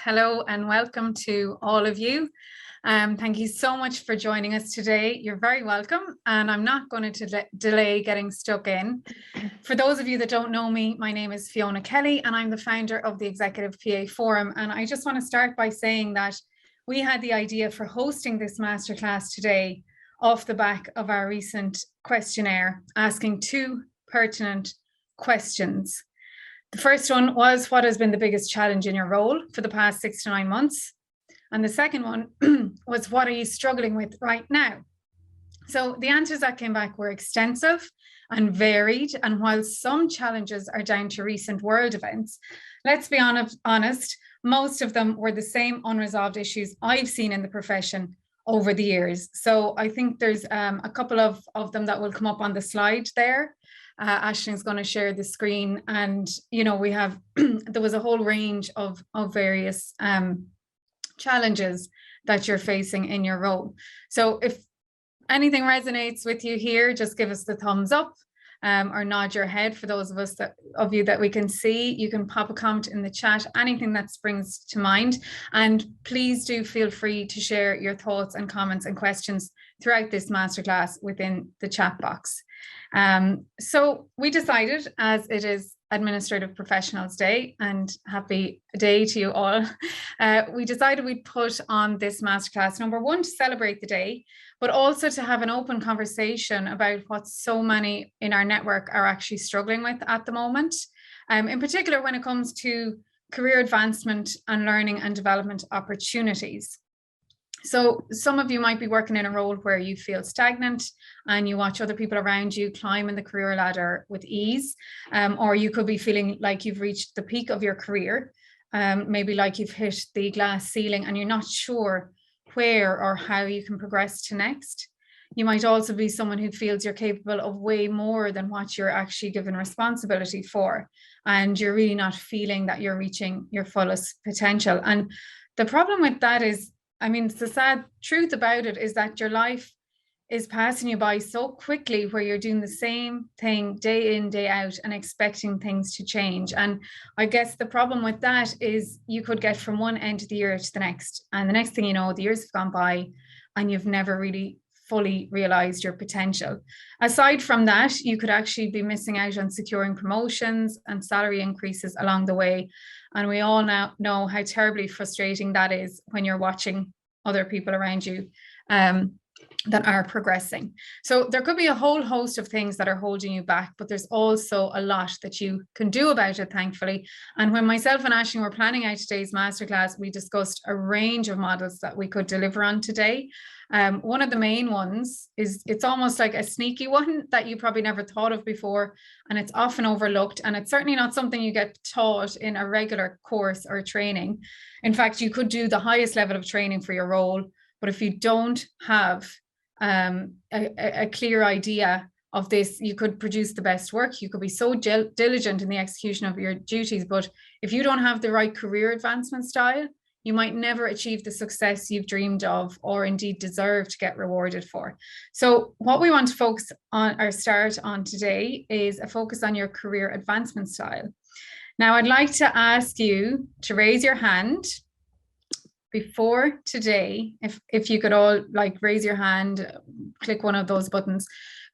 Hello and welcome to all of you. Thank you so much for joining us today. You're very welcome, and I'm not going to delay getting stuck in. For those of you that don't know me, my name is Fiona Kelly and I'm the founder of the Executive PA Forum. And I just want to start by saying that we had the idea for hosting this masterclass today off the back of our recent questionnaire asking two pertinent questions. The first one was, what has been the biggest challenge in your role for the past 6 to 9 months? And the second one was, what are you struggling with right now? So the answers that came back were extensive and varied. And while some challenges are down to recent world events, let's be honest, most of them were the same unresolved issues I've seen in the profession over the years. So I think there's a couple of them that will come up on the slide there. Ashley's going to share the screen, and we have there was a whole range of various challenges that you're facing in your role. So if anything resonates with you here, just give us the thumbs up or nod your head. For those of you that we can see, you can pop a comment in the chat, anything that springs to mind, and please do feel free to share your thoughts and comments and questions throughout this masterclass within the chat box. So we decided, as it is Administrative Professionals Day, and happy day to you all, we decided we'd put on this masterclass, number one, to celebrate the day, but also to have an open conversation about what so many in our network are actually struggling with at the moment, in particular when it comes to career advancement and learning and development opportunities. So some of you might be working in a role where you feel stagnant and you watch other people around you climb in the career ladder with ease, or you could be feeling like you've reached the peak of your career, maybe like you've hit the glass ceiling and you're not sure where or how you can progress to next. You might also be someone who feels you're capable of way more than what you're actually given responsibility for, and you're really not feeling that you're reaching your fullest potential. And the problem with that is, the sad truth about it is that your life is passing you by so quickly, where you're doing the same thing day in, day out and expecting things to change. And I guess the problem with that is you could get from one end of the year to the next, and the next thing you know, the years have gone by and you've never really fully realized your potential. Aside from that, you could actually be missing out on securing promotions and salary increases along the way. And we all now know how terribly frustrating that is when you're watching other people around you that are progressing. So there could be a whole host of things that are holding you back, but there's also a lot that you can do about it, thankfully. And when myself and Aisling were planning out today's masterclass, we discussed a range of models that we could deliver on today. One of the main ones is, it's almost like a sneaky one that you probably never thought of before, and it's often overlooked, and it's certainly not something you get taught in a regular course or training. In fact, you could do the highest level of training for your role, but if you don't have a clear idea of this, you could produce the best work. You could be so diligent in the execution of your duties, but if you don't have the right career advancement style, you might never achieve the success you've dreamed of or indeed deserve to get rewarded for. So what we want to focus on, or start on today, is a focus on your career advancement style. Now, I'd like to ask you to raise your hand before today, if you could all raise your hand, click one of those buttons.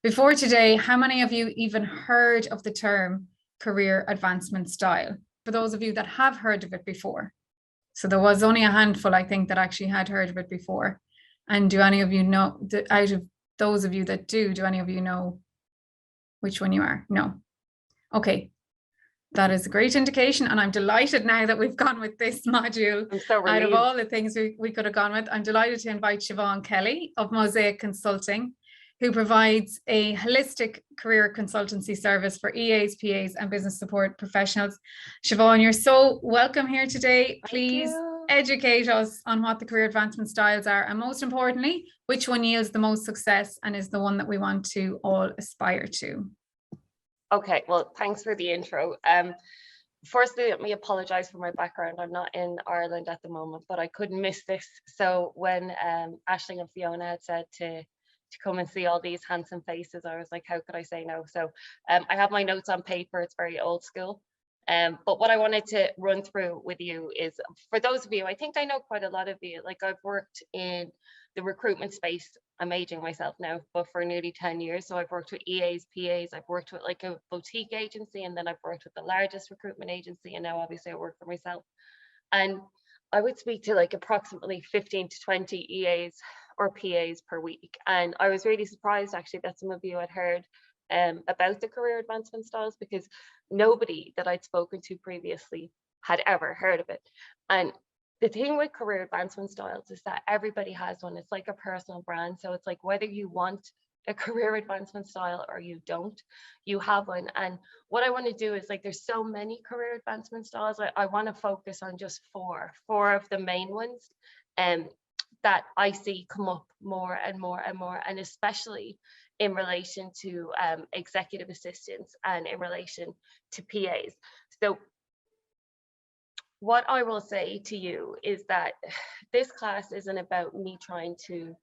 Before today, how many of you even heard of the term career advancement style? For those of you that have heard of it before. So there was only a handful, I think, that actually had heard of it before. And do any of you know, out of those of you that do any of you know which one you are? No. Okay. That is a great indication, and I'm delighted now that we've gone with this module. I'm so relieved. Out of all the things we could have gone with, I'm delighted to invite Siobhan Kelly of Mosaic Consulting, who provides a holistic career consultancy service for EAs, PAs, and business support professionals. Siobhan, you're so welcome here today. Please educate us on what the career advancement styles are, and most importantly, which one yields the most success and is the one that we want to all aspire to. Okay, well, thanks for the intro. Firstly, let me apologize for my background. I'm not in Ireland at the moment, but I couldn't miss this. So when Aisling and Fiona had said to come and see all these handsome faces, I was like, how could I say no? So I have my notes on paper. It's very old school. But what I wanted to run through with you is, for those of you, I think I know quite a lot of you, like I've worked in the recruitment space. I'm aging myself now, but for nearly 10 years. So I've worked with EAs, PAs, I've worked with like a boutique agency, and then I've worked with the largest recruitment agency. And now obviously I work for myself. And I would speak to like approximately 15 to 20 EAs or PAs per week. And I was really surprised actually that some of you had heard about the career advancement styles, because nobody that I'd spoken to previously had ever heard of it. And the thing with career advancement styles is that everybody has one. It's like a personal brand. So it's like whether you want a career advancement style or you don't, you have one. And what I want to do is, like, there's so many career advancement styles. I want to focus on just four of the main ones that I see come up more and more and more, and especially in relation to executive assistants and in relation to PAs. So what I will say to you is that this class isn't about me trying to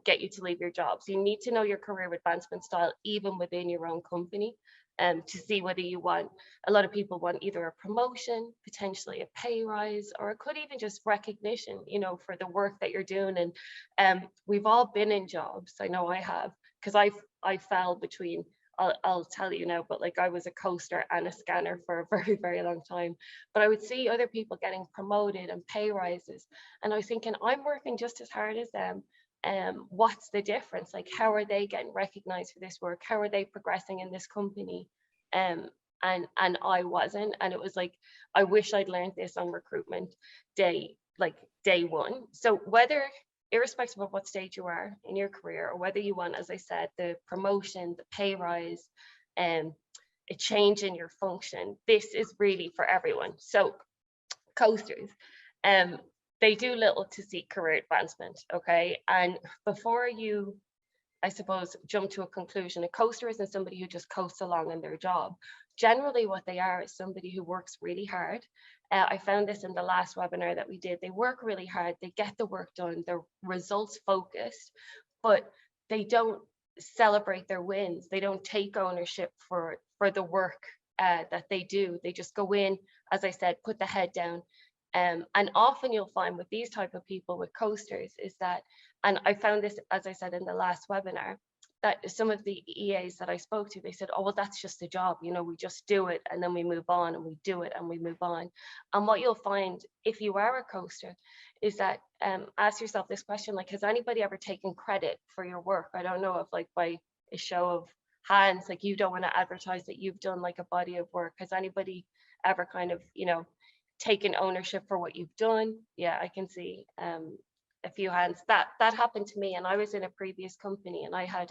get you to leave your jobs. You need to know your career advancement style even within your own company, to see whether you want, a lot of people want either a promotion, potentially a pay rise, or it could even just recognition, you know, for the work that you're doing. And we've all been in jobs. I know I have, because I fell between, I'll tell you now, but like I was a coaster and a scanner for a very, very long time. But I would see other people getting promoted and pay rises. And I was thinking, I'm working just as hard as them. What's the difference? Like, how are they getting recognized for this work? How are they progressing in this company? And I wasn't. And it was like, I wish I'd learned this on recruitment day, like day one. So whether, irrespective of what stage you are in your career, or whether you want, as I said, the promotion, the pay rise, a change in your function, this is really for everyone. So coasters, they do little to seek career advancement, okay? And before you, I suppose, jump to a conclusion, a coaster isn't somebody who just coasts along in their job. Generally what they are is somebody who works really hard. I found this in the last webinar that we did. They work really hard, they get the work done, they're results focused, but they don't celebrate their wins. They don't take ownership for the work that they do. They just go in, as I said, put the head down. And often you'll find with these type of people, with coasters, is that, and I found this, as I said in the last webinar, that some of the EAs that I spoke to, they said, oh, well, that's just a job. You know, we just do it and then we move on, and we do it and we move on. And what you'll find if you are a coaster is that, ask yourself this question, like, has anybody ever taken credit for your work? I don't know if, like, by a show of hands, like, you don't want to advertise that you've done like a body of work. Has anybody ever kind of, you know, taken ownership for what you've done? Yeah, I can see a few hands. That happened to me, and I was in a previous company, and I had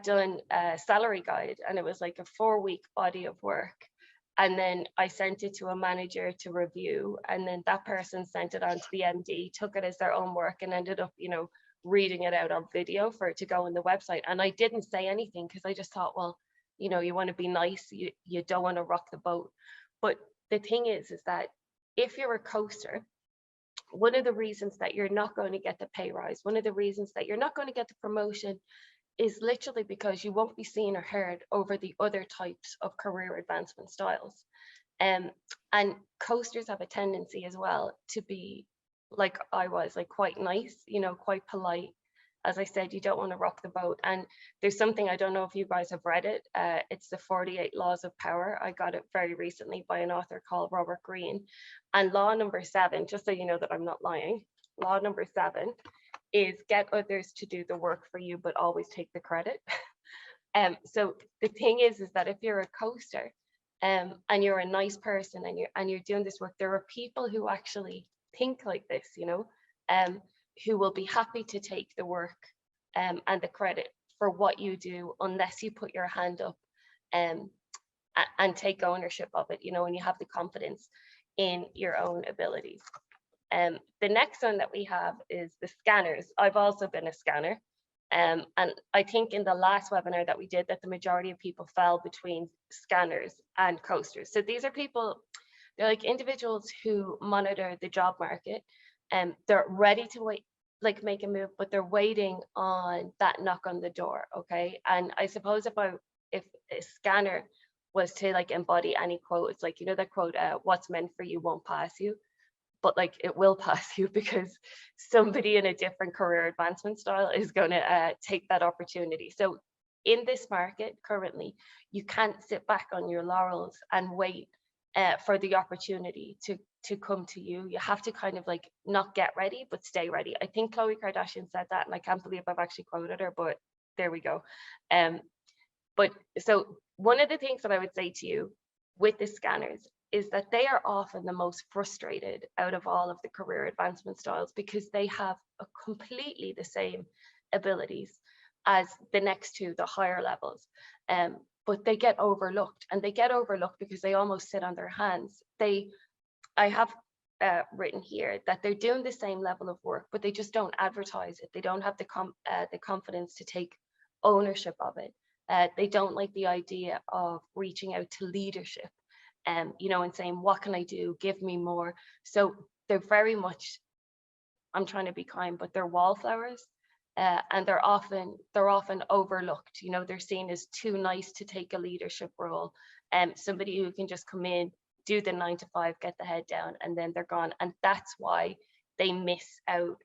done a salary guide, and it was like a 4-week body of work, and then I sent it to a manager to review, and then that person sent it on to the MD, took it as their own work, and ended up, you know, reading it out on video for it to go on the website. And I didn't say anything because I just thought, well, you know, you want to be nice, you don't want to rock the boat. But the thing is that if you're a coaster, one of the reasons that you're not going to get the pay rise, one of the reasons that you're not going to get the promotion, is literally because you won't be seen or heard over the other types of career advancement styles. And coasters have a tendency as well to be, like I was, like, quite nice, you know, quite polite. As I said, you don't want to rock the boat. And there's something, I don't know if you guys have read it, it's the 48 Laws of Power. I got it very recently by an author called Robert Greene. And law number 7, just so you know that I'm not lying, law number 7 is get others to do the work for you, but always take the credit. So the thing is that if you're a coaster, and you're a nice person, and you're doing this work, there are people who actually think like this, you know, who will be happy to take the work and the credit for what you do, unless you put your hand up and take ownership of it, you know, and you have the confidence in your own abilities. The next one that we have is the scanners. I've also been a scanner. And I think in the last webinar that we did, that the majority of people fell between scanners and coasters. So these are people, they're like individuals who monitor the job market, and they're ready to wait, like make a move, but they're waiting on that knock on the door. Okay. And I suppose if a scanner was to like embody any quote. It's like, you know, that quote, what's meant for you won't pass you, but like it will pass you, because somebody in a different career advancement style is going to take that opportunity. So in this market currently, you can't sit back on your laurels and wait for the opportunity to come to you. You have to kind of like not get ready, but stay ready. I think Khloe Kardashian said that, and I can't believe I've actually quoted her, but there we go. But so one of the things that I would say to you with the scanners is that they are often the most frustrated out of all of the career advancement styles, because they have a completely the same abilities as the next two, the higher levels. But they get overlooked, and they get overlooked because they almost sit on their hands. I have written here that they're doing the same level of work, but they just don't advertise it. They don't have the confidence to take ownership of it. They don't like the idea of reaching out to leadership, you know, and saying, what can I do? Give me more. So they're very much, I'm trying to be kind, but they're wallflowers. And they're often overlooked. You know, they're seen as too nice to take a leadership role, and somebody who can just come in, do the 9 to 5, get the head down, and then they're gone. And that's why they miss out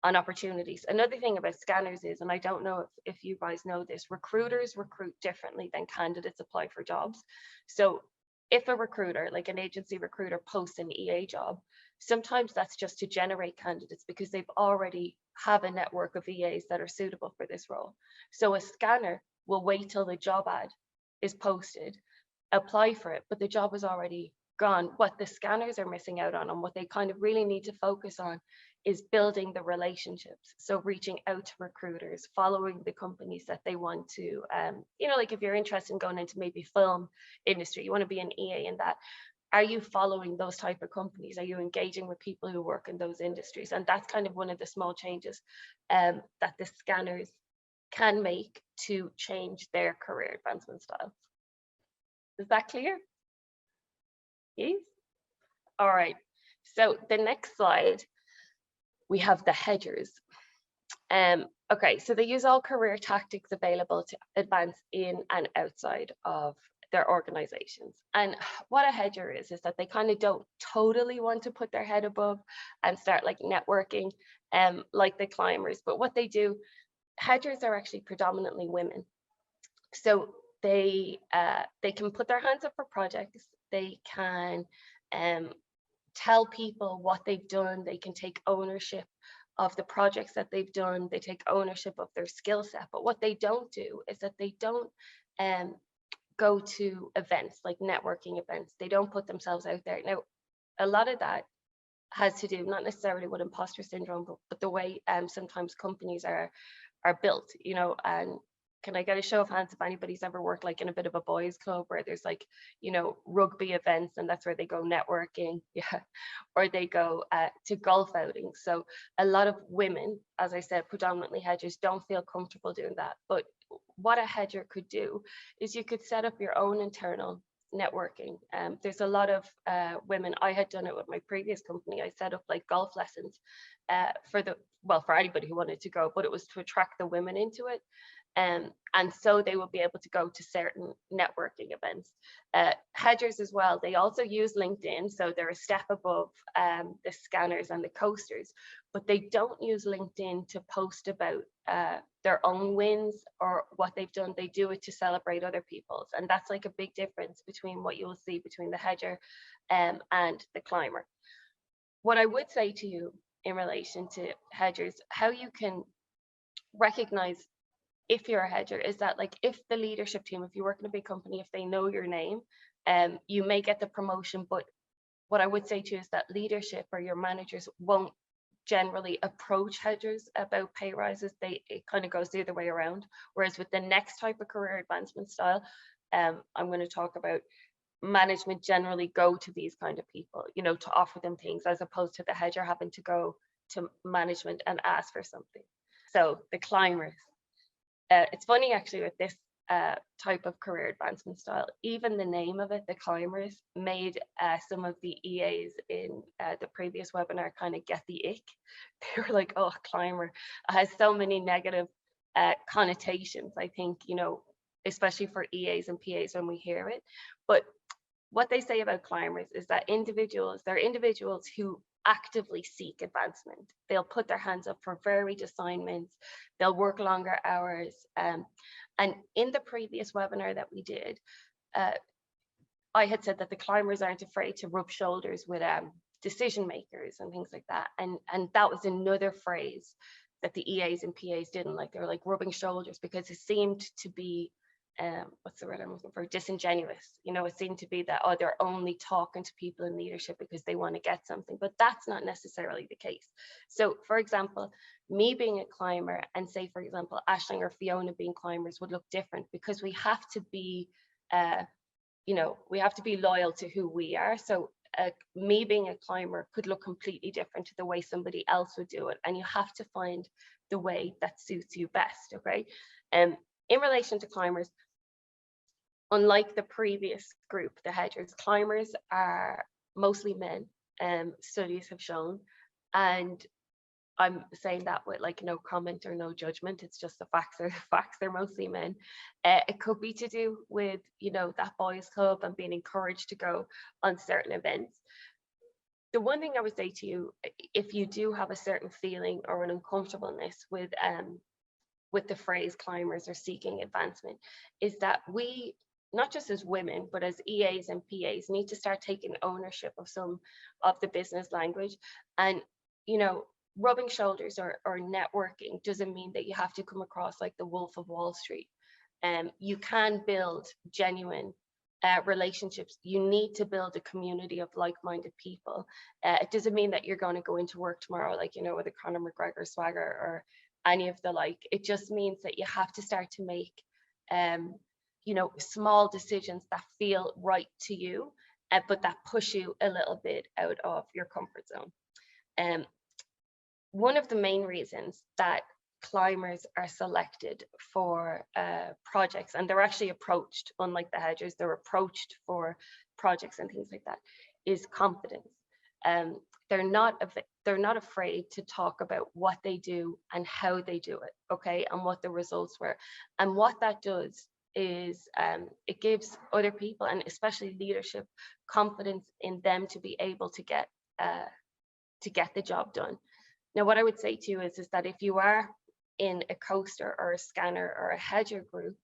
on opportunities. Another thing about scanners is, and I don't know if you guys know this, recruiters recruit differently than candidates apply for jobs. So if a recruiter, like an agency recruiter, posts an EA job, sometimes that's just to generate candidates because they've already have a network of EAs that are suitable for this role. So a scanner will wait till the job ad is posted, apply for it, but the job is already gone. What the scanners are missing out on, and what they kind of really need to focus on, is building the relationships. So reaching out to recruiters, following the companies that they want to, you know, like if you're interested in going into maybe film industry, you want to be an EA in that. Are you following those type of companies? Are you engaging with people who work in those industries? And that's kind of one of the small changes that the scanners can make to change their career advancement style. Is that clear? Yes? All right. So the next slide, we have the hedgers. Okay, so they use all career tactics available to advance in and outside of their organizations. And what a hedger is that they kind of don't totally want to put their head above and start like networking like the climbers. But what they do, hedgers are actually predominantly women. So they can put their hands up for projects. They can tell people what they've done. They can take ownership of the projects that they've done. They take ownership of their skill set. But what they don't do is that they don't go to events like networking events. They don't put themselves out there. Now, a lot of that has to do not necessarily with imposter syndrome, but the way sometimes companies are built, you know. And can I get a show of hands if anybody's ever worked like in a bit of a boys club where there's like, you know, rugby events, and that's where they go networking, yeah, or they go to golf outings. So a lot of women, as I said, predominantly hedgers, don't feel comfortable doing that. But what a hedger could do is you could set up your own internal networking. There's a lot of women. I had done it with my previous company. I set up like golf lessons for anybody who wanted to go, but it was to attract the women into it. And so they will be able to go to certain networking events. Hedgers as well, they also use LinkedIn, so they're a step above the scanners and the coasters, but they don't use LinkedIn to post about their own wins or what they've done. They do it to celebrate other people's, and that's like a big difference between what you will see between the hedger and the climber. What I would say to you in relation to hedgers, how you can recognize if you're a hedger, is that like if the leadership team, if you work in a big company, if they know your name, you may get the promotion. But what I would say to you is that leadership or your managers won't generally approach hedgers about pay rises. It kind of goes the other way around. Whereas with the next type of career advancement style, I'm going to talk about, management generally go to these kind of people, you know, to offer them things, as opposed to the hedger having to go to management and ask for something. So the climbers. It's funny actually with this type of career advancement style, even the name of it, the climbers, made some of the EAs in the previous webinar kind of get the ick. They were like, oh, climber, it has so many negative connotations. I think, you know, especially for EAs and PAs when we hear it. But what they say about climbers is that they're individuals who actively seek advancement. They'll put their hands up for varied assignments. They'll work longer hours. And in the previous webinar that we did, I had said that the climbers aren't afraid to rub shoulders with decision makers and things like that. And that was another phrase that the EAs and PAs didn't like. They were like rubbing shoulders because it seemed to be, what's the word I'm looking for? Disingenuous. You know, it seemed to be that, oh, they're only talking to people in leadership because they want to get something, but that's not necessarily the case. So for example, me being a climber and say, for example, Aisling or Fiona being climbers would look different because we have to be, you know, we have to be loyal to who we are. So me being a climber could look completely different to the way somebody else would do it. And you have to find the way that suits you best, okay? In relation to climbers, unlike the previous group, the hedgers, climbers are mostly men, studies have shown. And I'm saying that with like no comment or no judgment. It's just the facts are the facts. They're mostly men. It could be to do with, you know, that boys club and being encouraged to go on certain events. The one thing I would say to you, if you do have a certain feeling or an uncomfortableness with the phrase climbers are seeking advancement, is that we, not just as women, but as EAs and PAs, need to start taking ownership of some of the business language. And, you know, rubbing shoulders or networking doesn't mean that you have to come across like the Wolf of Wall Street. You can build genuine relationships. You need to build a community of like-minded people. It doesn't mean that you're going to go into work tomorrow, like, you know, with a Conor McGregor swagger or any of the like. It just means that you have to start to make, you know, small decisions that feel right to you, but that push you a little bit out of your comfort zone. One of the main reasons that climbers are selected for projects, and they're actually approached, unlike the hedgers, they're approached for projects and things like that, is confidence. They're not afraid to talk about what they do and how they do it, okay, and what the results were. And what that does is it gives other people, and especially leadership, confidence in them to be able to get the job done. Now, what I would say to you is that if you are in a coaster or a scanner or a hedger group,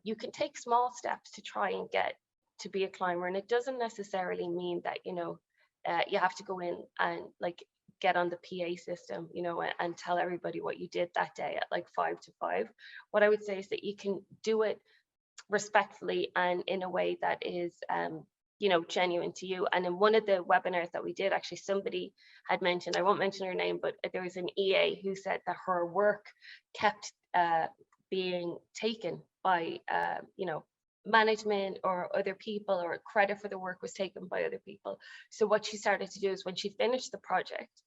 you can take small steps to try and get to be a climber. And it doesn't necessarily mean that, you know, you have to go in and like get on the PA system, you know, and tell everybody what you did that day at like 5 to 5. What I would say is that you can do it respectfully and in a way that is, you know, genuine to you. And in one of the webinars that we did, actually, somebody had mentioned, I won't mention her name, but there was an EA who said that her work kept being taken by, you know, management or other people, or credit for the work was taken by other people. So what she started to do is when she finished the project,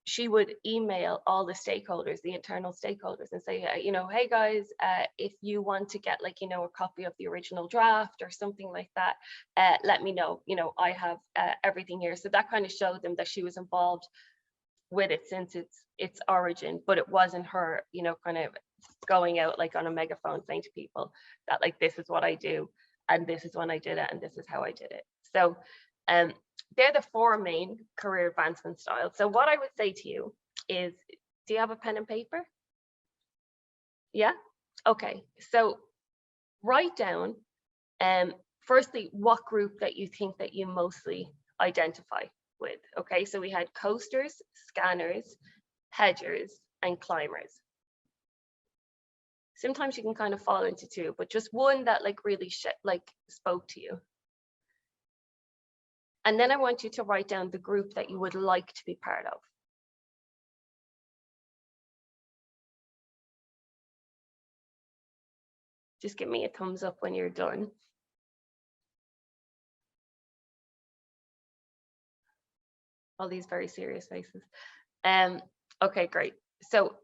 she would email all the stakeholders, the internal stakeholders, and say, you know, hey guys, if you want to get like, you know, a copy of the original draft or something like that, let me know, you know, I have everything here. So that kind of showed them that she was involved with it since its origin, but it wasn't her, you know, kind of going out like on a megaphone saying to people that like, this is what I do, and this is when I did it, and this is how I did it. So they're the 4 main career advancement styles. So what I would say to you is, do you have a pen and paper? Yeah? Okay. So write down, firstly, what group that you think that you mostly identify with. Okay. So we had coasters, scanners, hedgers, and climbers. Sometimes you can kind of fall into 2, but just one that like really spoke to you. And then I want you to write down the group that you would like to be part of. Just give me a thumbs up when you're done. All these very serious faces. Okay, great. So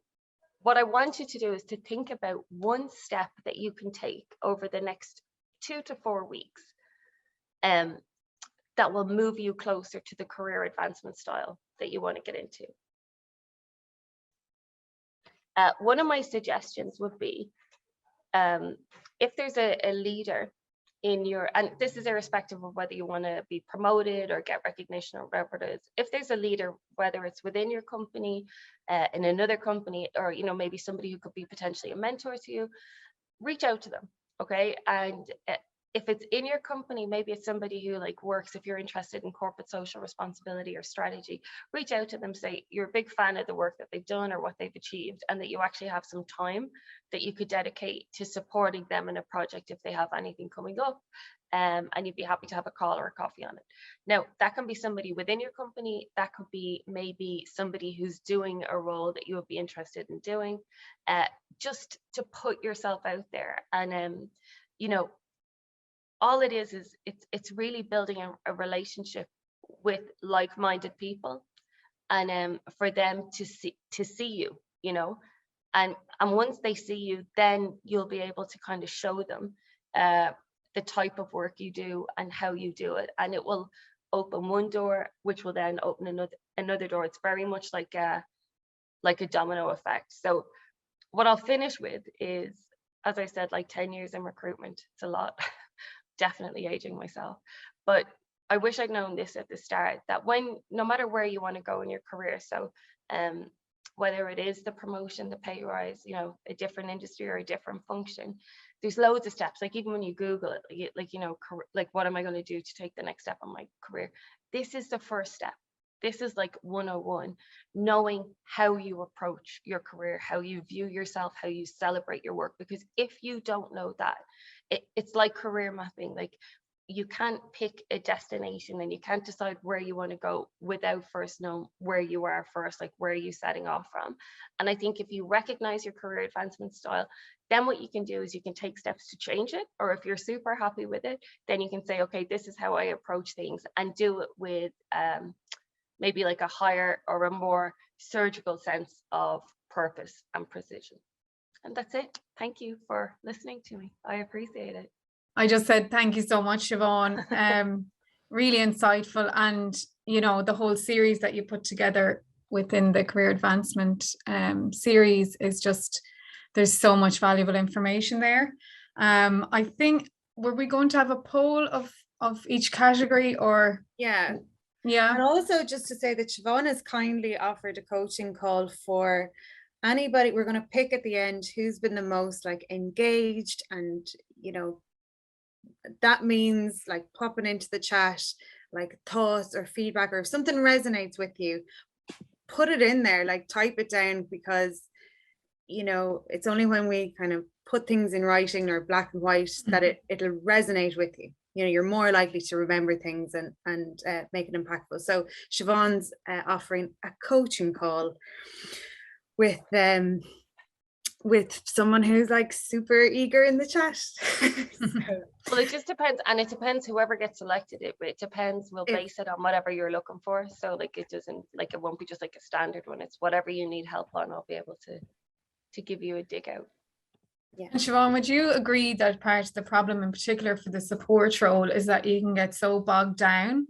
what I want you to do is to think about one step that you can take over the next 2 to 4 weeks that will move you closer to the career advancement style that you want to get into. One of my suggestions would be if there's a leader in your, and this is irrespective of whether you want to be promoted or get recognition or whatever it is, if there's a leader, whether it's within your company, in another company, or maybe somebody who could be potentially a mentor to you, reach out to them. Okay. And if it's in your company, maybe it's somebody who like works, if you're interested in corporate social responsibility or strategy, reach out to them, say you're a big fan of the work that they've done or what they've achieved, and that you actually have some time that you could dedicate to supporting them in a project if they have anything coming up. And you'd be happy to have a call or a coffee on it. Now, that can be somebody within your company. That could be maybe somebody who's doing a role that you would be interested in doing, just to put yourself out there. And, all it is it's really building a relationship with like-minded people, and for them to see you, and once they see you, then you'll be able to kind of show them the type of work you do and how you do it, and it will open one door, which will then open another door. It's very much like a domino effect. So what I'll finish with is, as I said, like 10 years in recruitment, it's a lot. Definitely aging myself, but I wish I'd known this at the start, that no matter where you want to go in your career, so whether it is the promotion, the pay rise, a different industry or a different function, there's loads of steps. Like even when you Google it, like what am I going to do to take the next step in my career? This is the first step. This is like 101, knowing how you approach your career, how you view yourself, how you celebrate your work. Because if you don't know that, it's like career mapping. Like you can't pick a destination and you can't decide where you want to go without first knowing where you are first, like where are you setting off from. And I think if you recognize your career advancement style, then what you can do is you can take steps to change it. Or if you're super happy with it, then you can say, okay, this is how I approach things, and do it with maybe like a higher or a more surgical sense of purpose and precision. And that's it. Thank you for listening to me. I appreciate it. I just said thank you so much, Siobhan. Really insightful, and the whole series that you put together within the career advancement series is just, there's so much valuable information there. I think, were we going to have a poll of each category, or? Yeah. And also just to say that Siobhan has kindly offered a coaching call for anybody. We're going to pick at the end who's been the most like engaged, and that means like popping into the chat like thoughts or feedback, or if something resonates with you, put it in there, like type it down, because it's only when we kind of put things in writing or black and white that it'll resonate with you. You're more likely to remember things and make it impactful. So Siobhan's offering a coaching call with someone who's like super eager in the chat. Well, it just depends, and it depends whoever gets selected. It depends. We'll base it on whatever you're looking for. So like it won't be just like a standard one. It's whatever you need help on. I'll be able to give you a dig out. Yeah. And Siobhan, would you agree that part of the problem in particular for the support role is that you can get so bogged down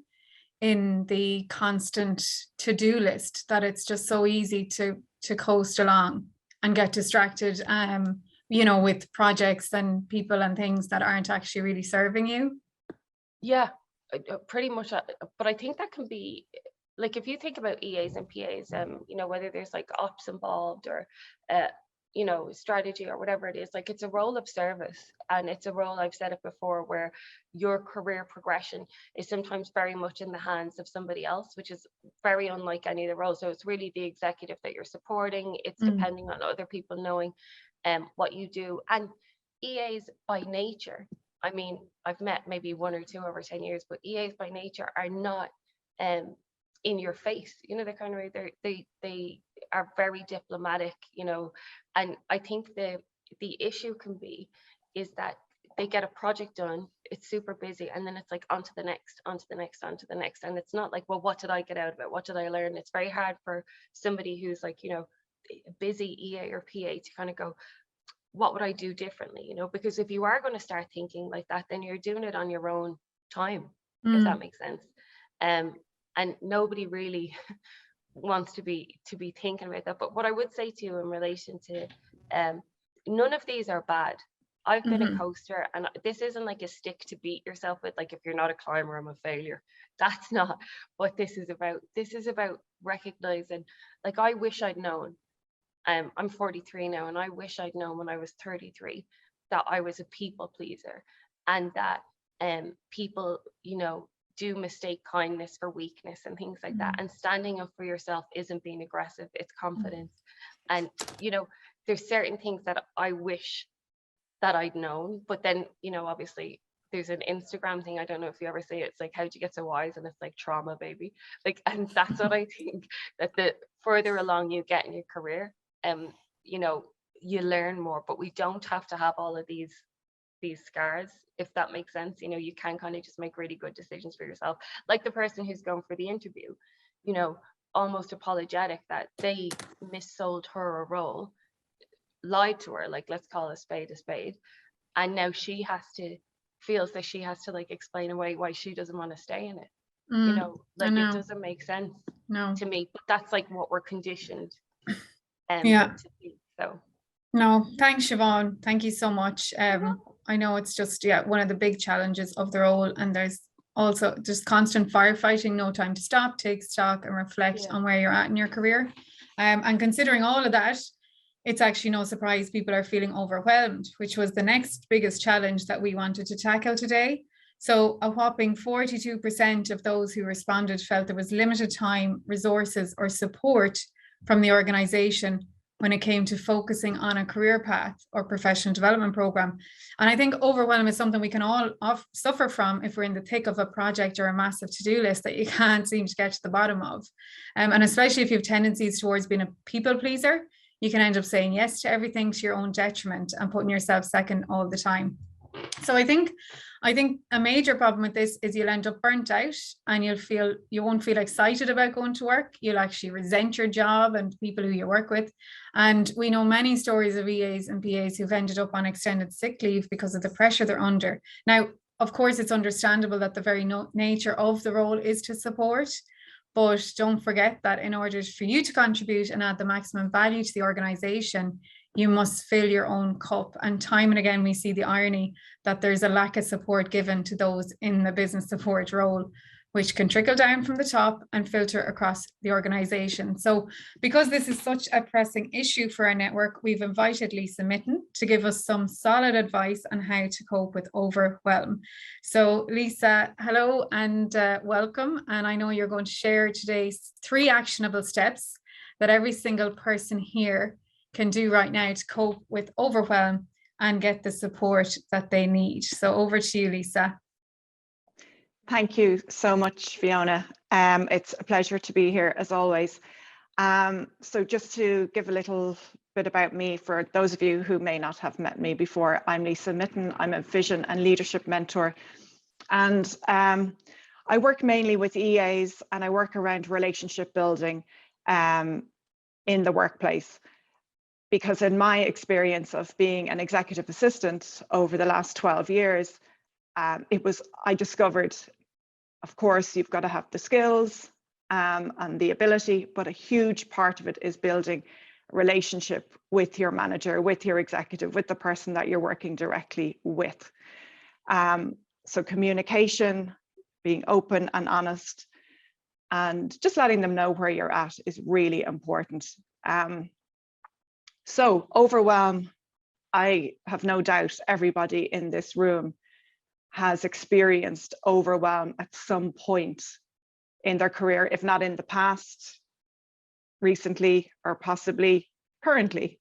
in the constant to-do list that it's just so easy to coast along and get distracted, with projects and people and things that aren't actually really serving you? Yeah, pretty much. But I think that can be, like, if you think about EAs and PAs, whether there's like ops involved or strategy or whatever it is, like it's a role of service, and it's a role, I've said it before, where your career progression is sometimes very much in the hands of somebody else, which is very unlike any of the roles. So it's really the executive that you're supporting. It's depending on other people knowing what you do. And EAs by nature, I mean, I've met maybe one or two over 10 years, but EAs by nature are not in your face, the kind of way they are very diplomatic, and I think the issue can be is that they get a project done, it's super busy, and then it's like on to the next, and it's not like, well, what did I get out of it? What did I learn? It's very hard for somebody who's like, a busy EA or PA to kind of go, what would I do differently? Because if you are going to start thinking like that, then you're doing it on your own time, if that makes sense. And nobody really wants to be thinking about that. But what I would say to you in relation to none of these are bad. I've been a coaster, and this isn't like a stick to beat yourself with, like, if you're not a climber, I'm a failure. That's not what this is about. This is about recognizing, like, I wish I'd known. I'm 43 now, and I wish I'd known when I was 33 that I was a people pleaser, and that people, you know, do mistake kindness for weakness and things like that. And standing up for yourself isn't being aggressive, it's confidence. And, you know, there's certain things that I wish that I'd known, but then, you know, obviously there's an Instagram thing, I don't know if you ever say it, it's like, how'd you get so wise? And it's like, trauma, baby. Like, and that's what I think, that the further along you get in your career, you know, you learn more. But we don't have to have all of these scars, if that makes sense. You know, you can kind of just make really good decisions for yourself, like the person who's going for the interview, you know, almost apologetic that they missold her a role, lied to her, like, let's call a spade, and now she feels that she has to like explain away why she doesn't want to stay in it. You know, like, it doesn't make sense to me, but that's like what we're conditioned to see. So no, thanks, Siobhan. Thank you so much. I know it's just one of the big challenges of the role, and there's also just constant firefighting, no time to stop, take stock and reflect on where you're at in your career. And considering all of that, it's actually no surprise people are feeling overwhelmed, which was the next biggest challenge that we wanted to tackle today. So a whopping 42% of those who responded felt there was limited time, resources, or support from the organization when it came to focusing on a career path or professional development program. And I think overwhelm is something we can all suffer from if we're in the thick of a project or a massive to-do list that you can't seem to get to the bottom of. And especially if you have tendencies towards being a people pleaser, you can end up saying yes to everything to your own detriment and putting yourself second all the time. So I think a major problem with this is you'll end up burnt out, and you won't feel excited about going to work. You'll actually resent your job and people who you work with. And we know many stories of EAs and PAs who've ended up on extended sick leave because of the pressure they're under. Now, of course, it's understandable that the very nature of the role is to support, but don't forget that in order for you to contribute and add the maximum value to the organization, you must fill your own cup. And time and again, we see the irony that there's a lack of support given to those in the business support role, which can trickle down from the top and filter across the organization. So because this is such a pressing issue for our network, we've invited Lisa Mitten to give us some solid advice on how to cope with overwhelm. So Lisa, hello and welcome. And I know you're going to share today's 3 actionable steps that every single person here can do right now to cope with overwhelm and get the support that they need. So over to you, Lisa. Thank you so much, Fiona. It's a pleasure to be here as always. So just to give a little bit about me for those of you who may not have met me before, I'm Lisa Mitten. I'm a vision and leadership mentor. And I work mainly with EAs, and I work around relationship building in the workplace. Because in my experience of being an executive assistant over the last 12 years, I discovered, of course, you've got to have the skills and the ability, but a huge part of it is building a relationship with your manager, with your executive, with the person that you're working directly with. So communication, being open and honest, and just letting them know where you're at is really important. So overwhelm, I have no doubt everybody in this room has experienced overwhelm at some point in their career, if not in the past, recently, or possibly currently.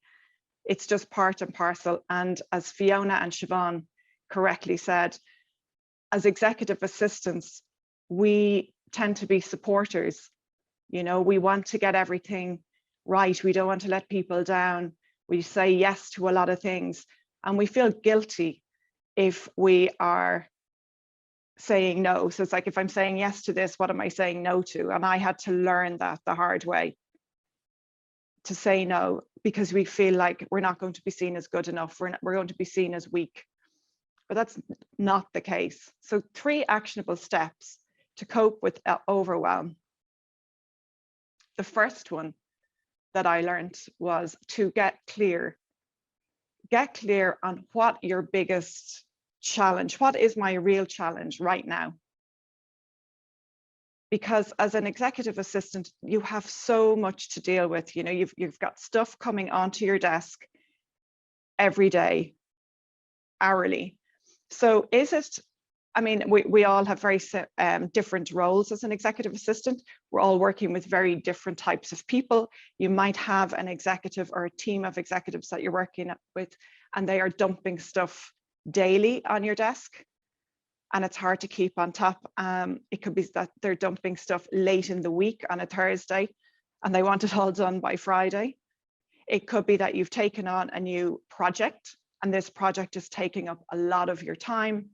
It's just part and parcel. And as Fiona and Siobhan correctly said, as executive assistants, we tend to be supporters. You know, we want to get everything right. We don't want to let people down. We say yes to a lot of things, and we feel guilty if we are saying no. So it's like, if I'm saying yes to this, what am I saying no to? And I had to learn that the hard way, to say no, because we feel like we're not going to be seen as good enough. We're going to be seen as weak, but that's not the case. So 3 actionable steps to cope with overwhelm. The first one that I learned was to get clear. get clear on what your biggest challenge, what is my real challenge right now? Because as an executive assistant, you have so much to deal with. You know, you've got stuff coming onto your desk every day, hourly. So is it, I mean, we all have very different roles as an executive assistant. We're all working with very different types of people. You might have an executive or a team of executives that you're working with, and they are dumping stuff daily on your desk, and it's hard to keep on top. It could be that they're dumping stuff late in the week on a Thursday, and they want it all done by Friday. It could be that you've taken on a new project, and this project is taking up a lot of your time.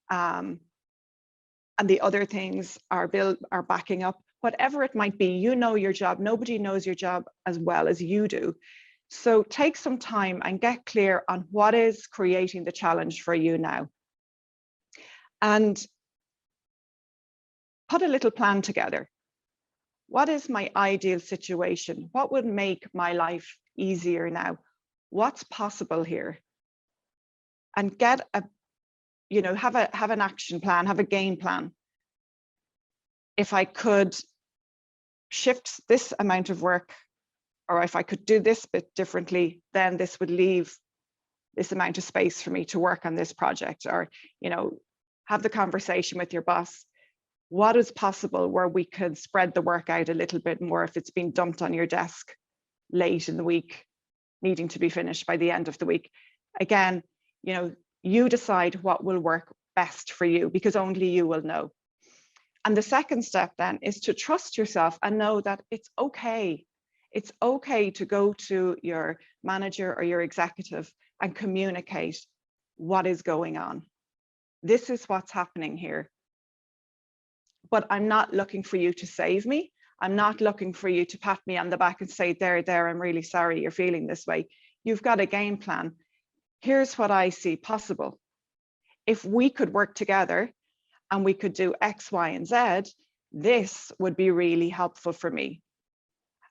And the other things are backing up. Whatever it might be, you know your job. Nobody knows your job as well as you do. So take some time and get clear on what is creating the challenge for you now. And put a little plan together. What is my ideal situation? What would make my life easier now? What's possible here? And get a, you know, have an action plan, have a game plan. If I could shift this amount of work, or if I could do this bit differently, then this would leave this amount of space for me to work on this project. Or, you know, have the conversation with your boss. What is possible where we could spread the work out a little bit more if it's been dumped on your desk late in the week, needing to be finished by the end of the week? Again, you know, you decide what will work best for you, because only you will know. And the second step then is to trust yourself and know that it's okay. It's okay to go to your manager or your executive and communicate what is going on. This is what's happening here. But I'm not looking for you to save me. I'm not looking for you to pat me on the back and say, there, I'm really sorry you're feeling this way. You've got a game plan. Here's what I see possible. If we could work together and we could do X, Y, and Z, this would be really helpful for me.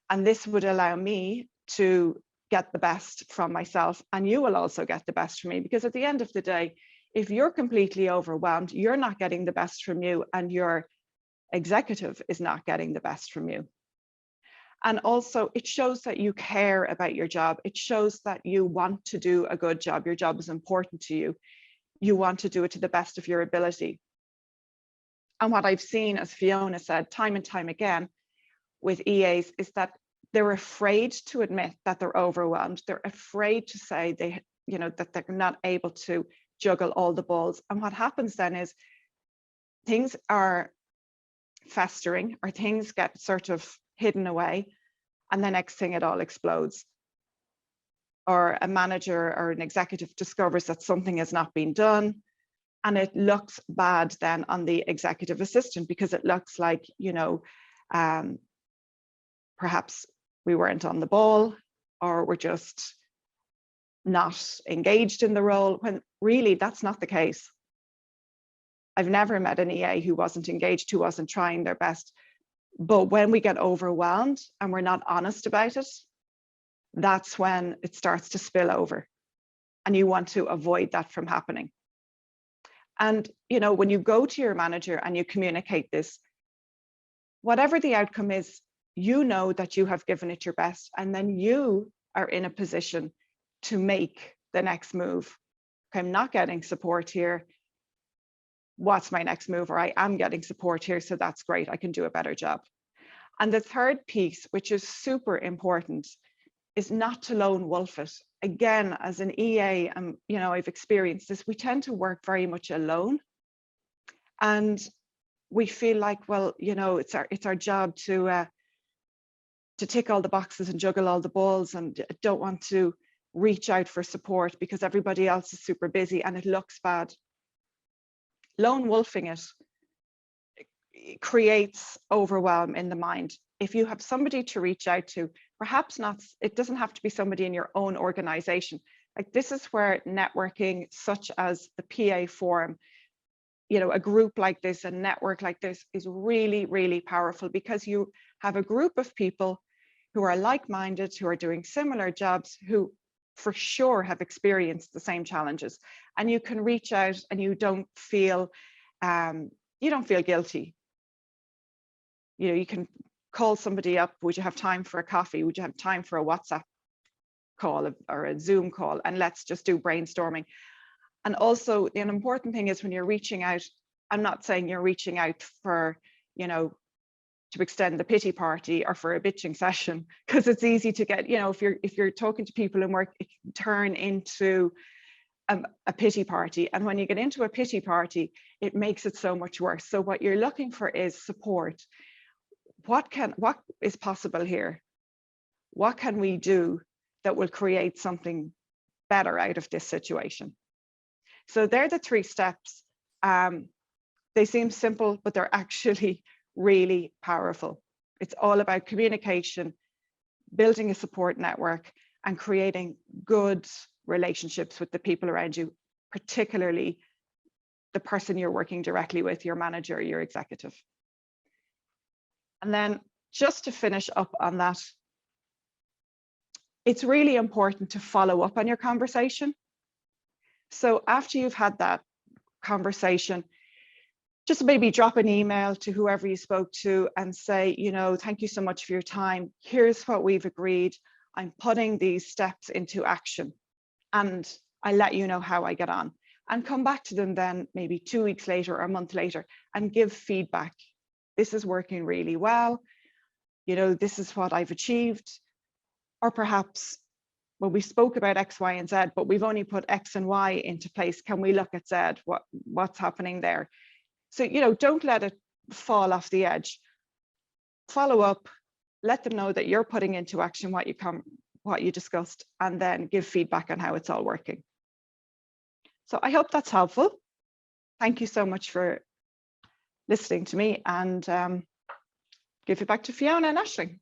And this would allow me to get the best from myself, and you will also get the best from me, because at the end of the day, if you're completely overwhelmed, you're not getting the best from you, and your executive is not getting the best from you. And also, it shows that you care about your job. It shows that you want to do a good job. Your job is important to you. You want to do it to the best of your ability. And what I've seen, as Fiona said, time and time again with EAs, is that they're afraid to admit that they're overwhelmed. They're afraid to say they, you know, that they're not able to juggle all the balls. And what happens then is things are festering, or things get sort of hidden away, and the next thing it all explodes. Or a manager or an executive discovers that something has not been done, and it looks bad then on the executive assistant, because it looks like, you know, perhaps we weren't on the ball, or we're just not engaged in the role, when really that's not the case. I've never met an EA who wasn't engaged, who wasn't trying their best. But when we get overwhelmed and we're not honest about it, that's when it starts to spill over. And you want to avoid that from happening. And, you know, when you go to your manager and you communicate this, whatever the outcome is, you know that you have given it your best, and then you are in a position to make the next move. Okay, I'm not getting support here. What's my next move? Or I am getting support here, so that's great. I can do a better job. And the third piece, which is super important, is not to lone wolf it. Again, as an EA, you know, I've experienced this. We tend to work very much alone, and we feel like, well, you know, it's our job to tick all the boxes and juggle all the balls, and don't want to reach out for support because everybody else is super busy and it looks bad. Lone wolfing it creates overwhelm in the mind. If you have somebody to reach out to, perhaps not, it doesn't have to be somebody in your own organization. Like, this is where networking, such as the PA forum, you know, a group like this, a network like this, is really, really powerful, because you have a group of people who are like-minded, who are doing similar jobs, who for sure have experienced the same challenges, and you can reach out and you don't feel guilty. You know, you can call somebody up. Would you have time for a coffee? Would you have time for a WhatsApp call or a Zoom call? And let's just do brainstorming. And also, an important thing is when you're reaching out, I'm not saying you're reaching out for, you know, to extend the pity party or for a bitching session, because it's easy to get, you know, if you're talking to people in work, it can turn into a pity party. And when you get into a pity party, it makes it so much worse. So what you're looking for is support. What is possible here? What can we do that will create something better out of this situation? So they're the 3 steps. They seem simple, but they're actually really powerful. It's all about communication, building a support network, and creating good relationships with the people around you, particularly the person you're working directly with, your manager, your executive. And then just to finish up on that, it's really important to follow up on your conversation. So after you've had that conversation, just maybe drop an email to whoever you spoke to and say, you know, thank you so much for your time. Here's what we've agreed. I'm putting these steps into action, and I'll let you know how I get on. And come back to them then maybe 2 weeks later or a month later and give feedback. This is working really well. You know, this is what I've achieved. Or perhaps, well, we spoke about X, Y, and Z, but we've only put X and Y into place. Can we look at Z? What's happening there? So, you know, don't let it fall off the edge. Follow up, let them know that you're putting into action what you discussed, and then give feedback on how it's all working. So I hope that's helpful. Thank you so much for listening to me, and give it back to Fiona and Aisling.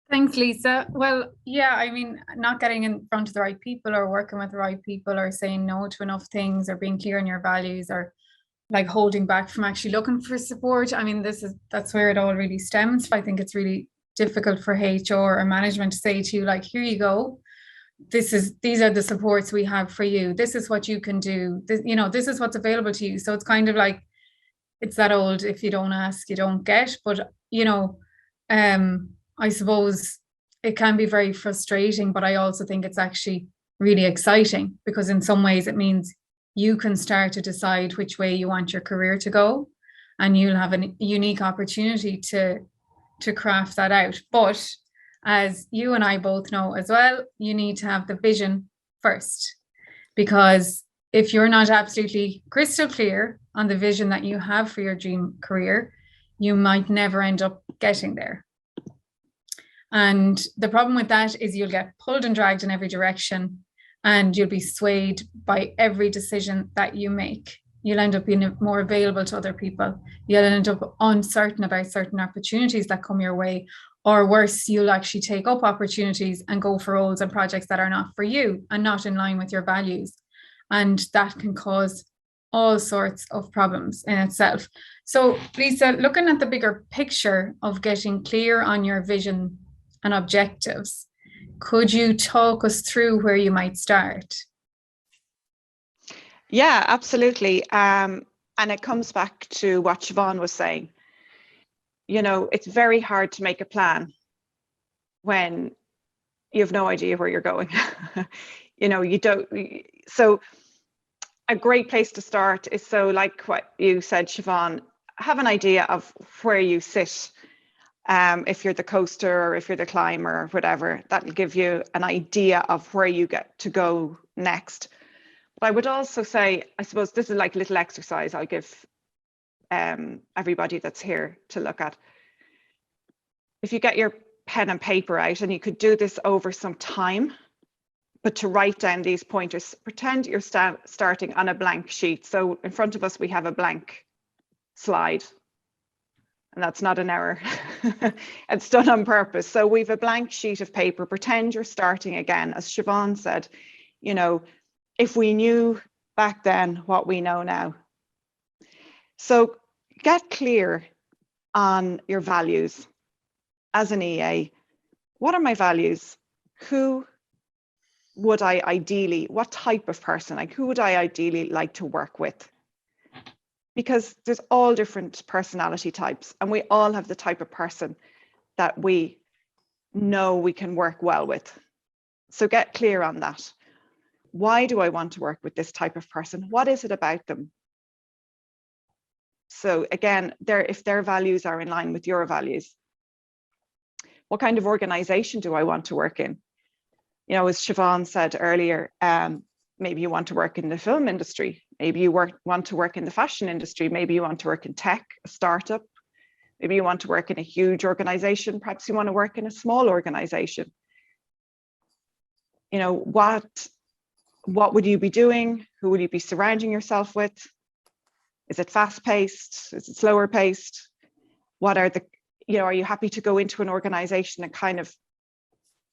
Thanks, Lisa. Well, yeah, I mean, not getting in front of the right people or working with the right people or saying no to enough things or being clear on your values or like holding back from actually looking for support. I mean, that's where it all really stems. I think it's really difficult for HR or management to say to you, like, here you go. These are the supports we have for you. This is what you can do. This, you know, this is what's available to you. So it's kind of like, it's that old, if you don't ask, you don't get. But, you know, I suppose it can be very frustrating, but I also think it's actually really exciting, because in some ways it means you can start to decide which way you want your career to go, and you'll have a unique opportunity to craft that out. But as you and I both know as well, you need to have the vision first, because if you're not absolutely crystal clear on the vision that you have for your dream career, you might never end up getting there. And the problem with that is you'll get pulled and dragged in every direction, and you'll be swayed by every decision that you make. You'll end up being more available to other people. You'll end up uncertain about certain opportunities that come your way, or worse, you'll actually take up opportunities and go for roles and projects that are not for you and not in line with your values. And that can cause all sorts of problems in itself. So, Lisa, looking at the bigger picture of getting clear on your vision and objectives, could you talk us through where you might start? Yeah, absolutely. And it comes back to what Siobhan was saying. You know, it's very hard to make a plan when you have no idea where you're going. You know, you don't. So a great place to start is, so like what you said, Siobhan, have an idea of where you sit. If you're the coaster or if you're the climber or whatever, that'll give you an idea of where you get to go next. But I would also say, I suppose this is like a little exercise I'll give everybody that's here to look at. If you get your pen and paper out, and you could do this over some time, but to write down these pointers, pretend you're starting on a blank sheet. So in front of us, we have a blank slide. And that's not an error. It's done on purpose. So we've a blank sheet of paper. Pretend you're starting again. As Siobhan said, you know, if we knew back then what we know now. So get clear on your values as an EA. What are my values? Who what type of person, like who would I ideally like to work with? Because there's all different personality types, and we all have the type of person that we know we can work well with. So get clear on that. Why do I want to work with this type of person? What is it about them? So again, if their values are in line with your values. What kind of organization do I want to work in? You know, as Siobhan said earlier, maybe you want to work in the film industry. Maybe you want to work in the fashion industry. Maybe you want to work in tech, a startup. Maybe you want to work in a huge organization. Perhaps you want to work in a small organization. You know, what would you be doing? Who would you be surrounding yourself with? Is it fast-paced? Is it slower paced? What are are you happy to go into an organization and kind of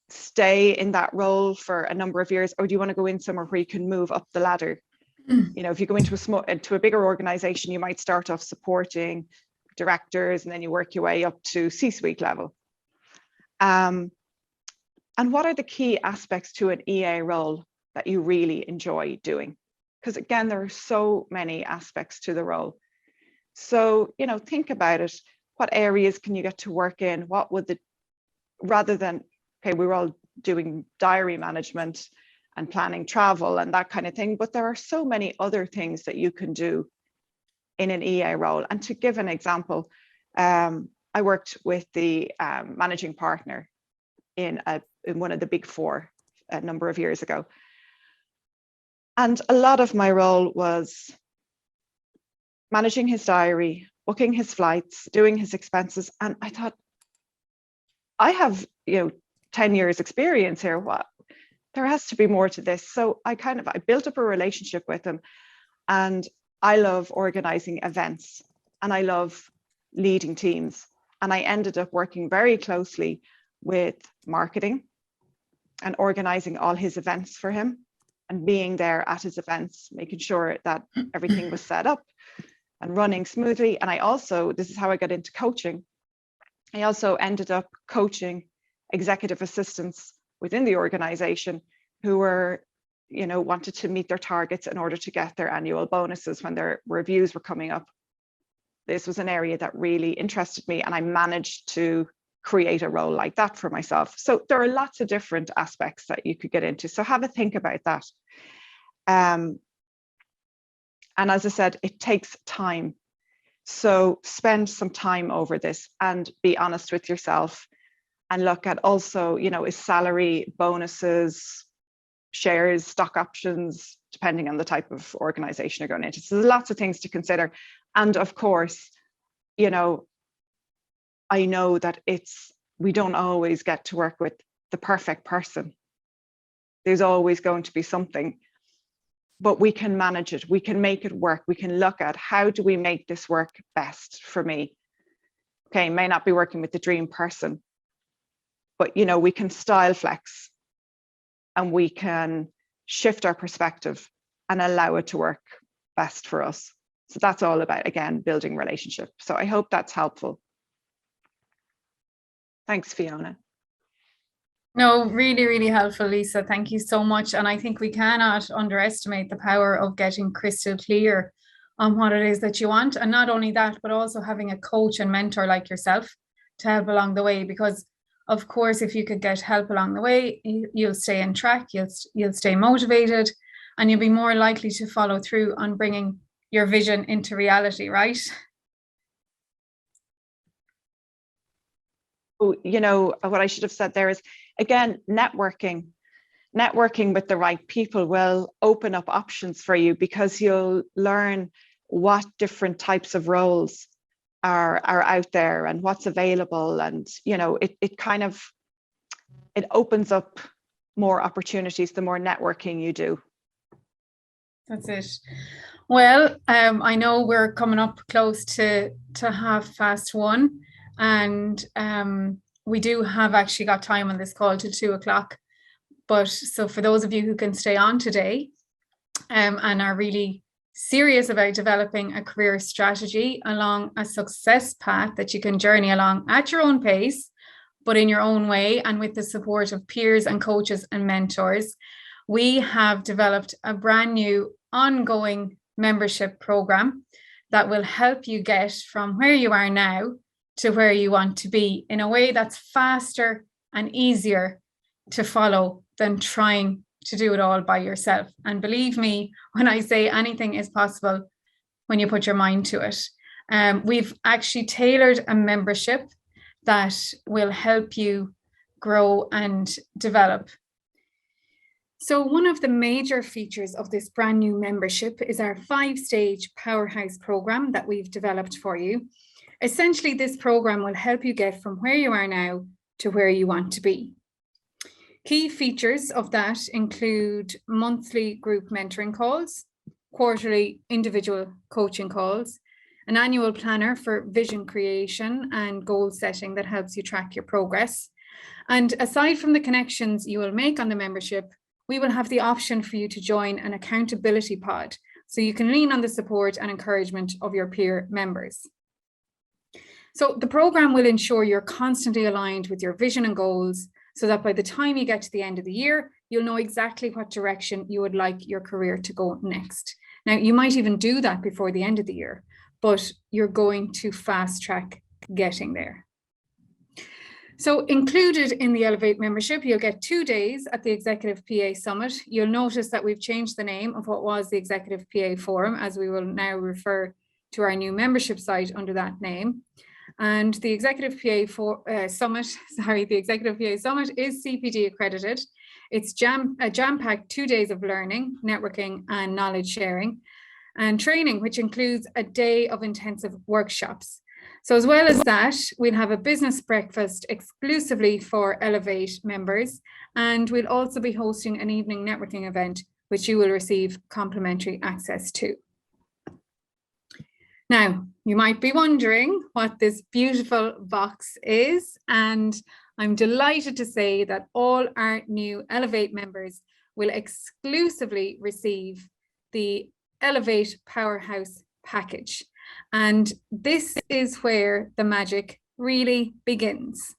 stay in that role for a number of years, or do you want to go in somewhere where you can move up the ladder? You know, if you go into a bigger organization, you might start off supporting directors and then you work your way up to C-suite level. And what are the key aspects to an EA role that you really enjoy doing? Because again, there are so many aspects to the role. So, you know, think about it. What areas can you get to work in? What would rather than, okay, we're all doing diary management and planning travel and that kind of thing, but there are so many other things that you can do in an EA role. And to give an example, I worked with the managing partner in one of the big four a number of years ago. And a lot of my role was managing his diary, booking his flights, doing his expenses. And I thought, I have, 10 years experience here. What? There has to be more to this. So I built up a relationship with him, and I love organizing events and I love leading teams. And I ended up working very closely with marketing and organizing all his events for him and being there at his events, making sure that everything was set up and running smoothly. And this is how I got into coaching. I also ended up coaching executive assistants within the organization who were, wanted to meet their targets in order to get their annual bonuses when their reviews were coming up. This was an area that really interested me, and I managed to create a role like that for myself. So there are lots of different aspects that you could get into. So have a think about that. And as I said, it takes time. So spend some time over this and be honest with yourself, and look at also, is salary, bonuses, shares, stock options, depending on the type of organization you're going into. So there's lots of things to consider. And of course, I know that we don't always get to work with the perfect person. There's always going to be something, but we can manage it. We can make it work. We can look at, how do we make this work best for me? Okay, may not be working with the dream person, but we can style flex and we can shift our perspective and allow it to work best for us. So that's all about, again, building relationship. So I hope that's helpful. Thanks, Fiona. No, really, really helpful, Lisa. Thank you so much. And I think we cannot underestimate the power of getting crystal clear on what it is that you want. And not only that, but also having a coach and mentor like yourself to help along the way. Because of course, if you could get help along the way, you'll stay on track, you'll stay motivated, and you'll be more likely to follow through on bringing your vision into reality, right? Oh, what I should have said there is, again, networking with the right people will open up options for you, because you'll learn what different types of roles are out there and what's available. And, it opens up more opportunities the more networking you do. That's it. Well, I know we're coming up close to 1:30, and we do have actually got time on this call to 2:00. But so for those of you who can stay on today and are really serious about developing a career strategy along a success path that you can journey along at your own pace, but in your own way, and with the support of peers and coaches and mentors, we have developed a brand new ongoing membership program that will help you get from where you are now to where you want to be in a way that's faster and easier to follow than trying to do it all by yourself. And believe me, when I say anything is possible when you put your mind to it. We've actually tailored a membership that will help you grow and develop. So one of the major features of this brand new membership is our 5-stage powerhouse program that we've developed for you. Essentially, this program will help you get from where you are now to where you want to be. Key features of that include monthly group mentoring calls, quarterly individual coaching calls, an annual planner for vision creation and goal setting that helps you track your progress. And aside from the connections you will make on the membership, we will have the option for you to join an accountability pod, so you can lean on the support and encouragement of your peer members. So the program will ensure you're constantly aligned with your vision and goals, so that by the time you get to the end of the year, you'll know exactly what direction you would like your career to go next. Now, you might even do that before the end of the year, but you're going to fast track getting there. So included in the Elevate membership, you'll get 2 days at the Executive PA Summit. You'll notice that we've changed the name of what was the Executive PA Forum, as we will now refer to our new membership site under that name. And the Executive PA Summit is CPD accredited. It's a jam-packed 2 days of learning, networking, and knowledge sharing, and training, which includes a day of intensive workshops. So as well as that, we'll have a business breakfast exclusively for Elevate members, and we'll also be hosting an evening networking event, which you will receive complimentary access to. Now, you might be wondering what this beautiful box is, and I'm delighted to say that all our new Elevate members will exclusively receive the Elevate Powerhouse package. And this is where the magic really begins.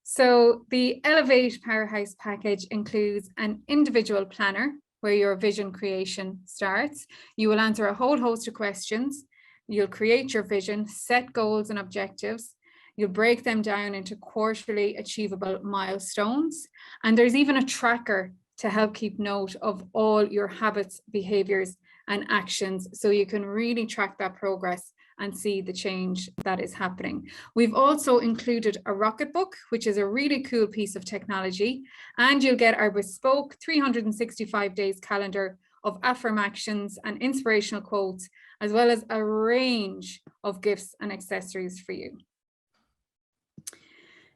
So the Elevate Powerhouse package includes an individual planner where your vision creation starts. You will answer a whole host of questions. You'll create your vision, set goals and objectives. You'll break them down into quarterly achievable milestones. And there's even a tracker to help keep note of all your habits, behaviors, and actions, so you can really track that progress and see the change that is happening. We've also included a rocket book, which is a really cool piece of technology, and you'll get our bespoke 365 days calendar of affirmations and inspirational quotes, as well as a range of gifts and accessories for you.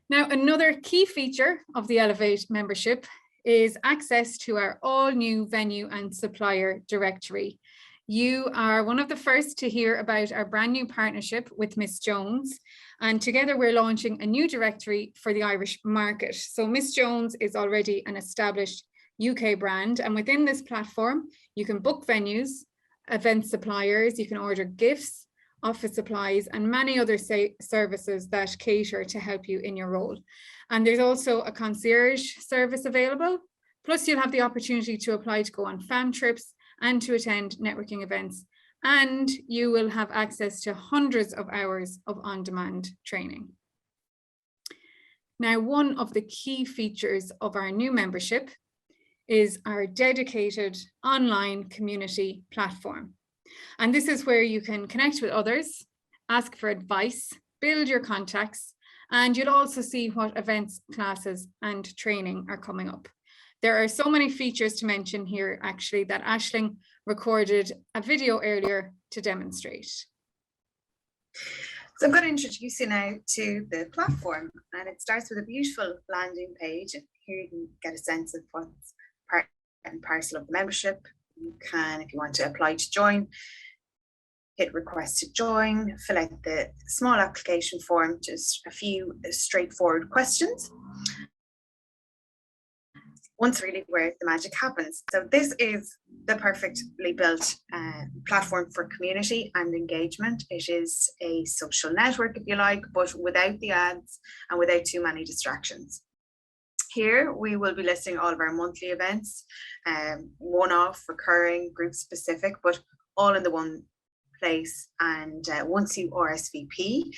Now, another key feature of the Elevate membership is access to our all new venue and supplier directory. You are one of the first to hear about our brand new partnership with Miss Jones, and together we're launching a new directory for the Irish market. So Miss Jones is already an established UK brand, and within this platform, you can book venues, event suppliers, you can order gifts, office supplies, and many other services that cater to help you in your role. And there's also a concierge service available. Plus, you'll have the opportunity to apply to go on fan trips and to attend networking events. And you will have access to hundreds of hours of on-demand training. Now, one of the key features of our new membership is our dedicated online community platform. And this is where you can connect with others, ask for advice, build your contacts, and you'll also see what events, classes, and training are coming up. There are so many features to mention here, actually, that Aisling recorded a video earlier to demonstrate. So I'm going to introduce you now to the platform, and it starts with a beautiful landing page. Here you can get a sense of what's part and parcel of the membership. You can, if you want to apply to join, hit request to join, fill out the small application form, just a few straightforward questions. Once really where the magic happens. So this is the perfectly built platform for community and engagement. It is a social network, if you like, but without the ads and without too many distractions. here, we will be listing all of our monthly events, one-off, recurring, group specific, but all in the one place. And once you RSVP,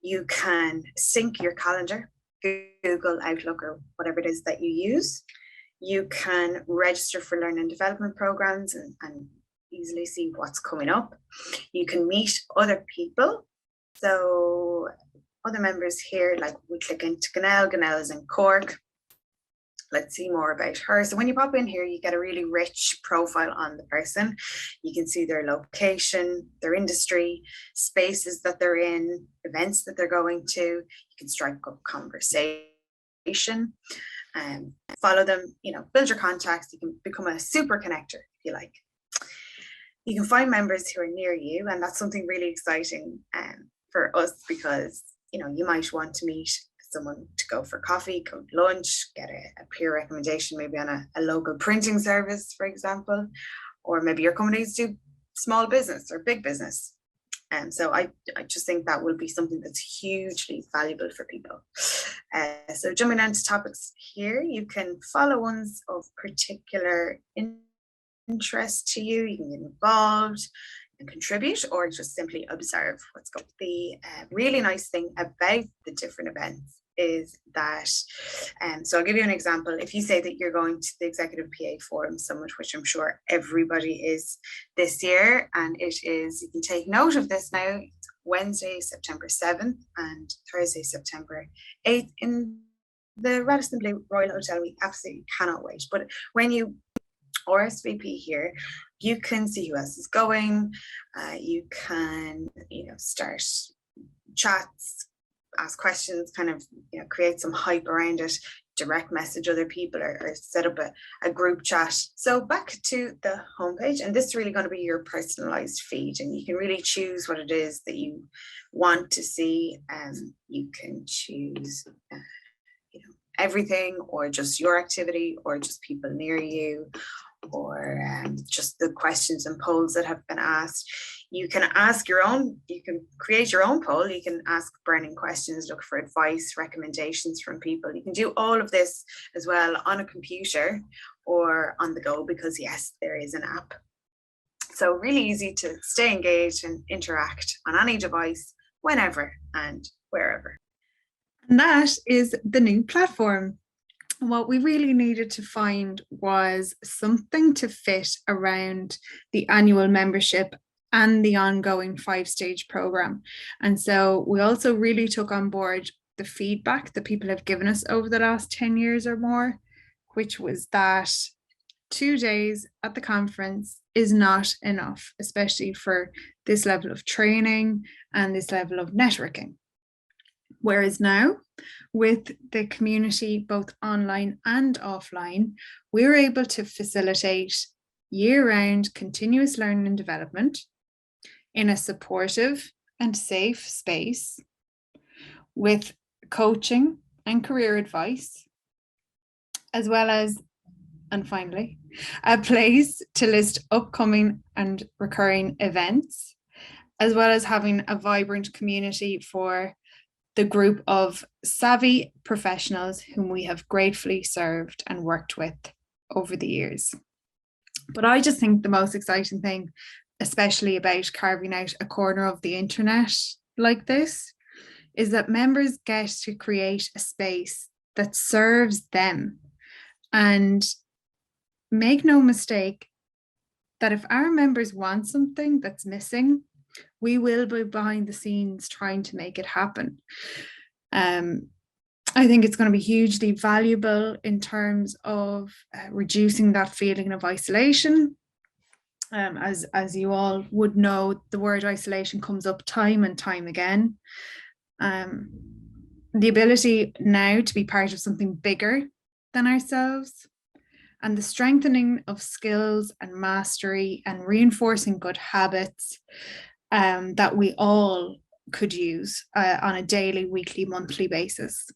you can sync your calendar, Google, Outlook, or whatever it is that you use. You can register for learning and development programs and easily see what's coming up. You can meet other people. So other members here, like we click into Ganelle is in Cork. Let's see more about her. So when you pop in here, you get a really rich profile on the person. You can see their location, their industry, spaces that they're in, events that they're going to. You can strike up conversation, follow them, build your contacts. You can become a super connector if you like. You can find members who are near you, and that's something really exciting for us, because you might want to meet someone to go for coffee, go to lunch, get a peer recommendation, maybe on a local printing service, for example, or maybe your company needs to do small business or big business. And so I just think that will be something that's hugely valuable for people. So jumping on to topics here, you can follow ones of particular interest to you. You can get involved and contribute, or just simply observe what's going on. The really nice thing about the different events is that, so I'll give you an example. If you say that you're going to the Executive PA Forum Summit, which I'm sure everybody is this year, and it is, you can take note of this now, it's Wednesday, September 7th and Thursday, September 8th in the Radisson Blu Royal Hotel. We absolutely cannot wait. But when you RSVP here, you can see who else is going. You can, start chats, ask questions, kind of, create some hype around it, direct message other people, or set up a group chat. So back to the homepage, and this is really going to be your personalized feed, and you can really choose what it is that you want to see. You can choose, everything, or just your activity, or just people near you, or just the questions and polls that have been asked. You can ask your own, you can create your own poll, you can ask burning questions, look for advice, recommendations from people. You can do all of this as well on a computer or on the go, because yes, there is an app. So really easy to stay engaged and interact on any device, whenever and wherever. And that is the new platform. What we really needed to find was something to fit around the annual membership and the ongoing 5-stage program. And so we also really took on board the feedback that people have given us over the last 10 years or more, which was that 2 days at the conference is not enough, especially for this level of training and this level of networking. Whereas now, with the community, both online and offline, we're able to facilitate year-round continuous learning and development in a supportive and safe space, with coaching and career advice, as well as, and finally, a place to list upcoming and recurring events, as well as having a vibrant community for the group of savvy professionals whom we have gratefully served and worked with over the years. But I just think the most exciting thing, especially about carving out a corner of the internet like this, is that members get to create a space that serves them. And make no mistake that if our members want something that's missing, we will be behind the scenes trying to make it happen. I think it's going to be hugely valuable in terms of reducing that feeling of isolation. As you all would know, the word isolation comes up time and time again. The ability now to be part of something bigger than ourselves, and the strengthening of skills and mastery and reinforcing good habits that we all could use on a daily, weekly, monthly basis.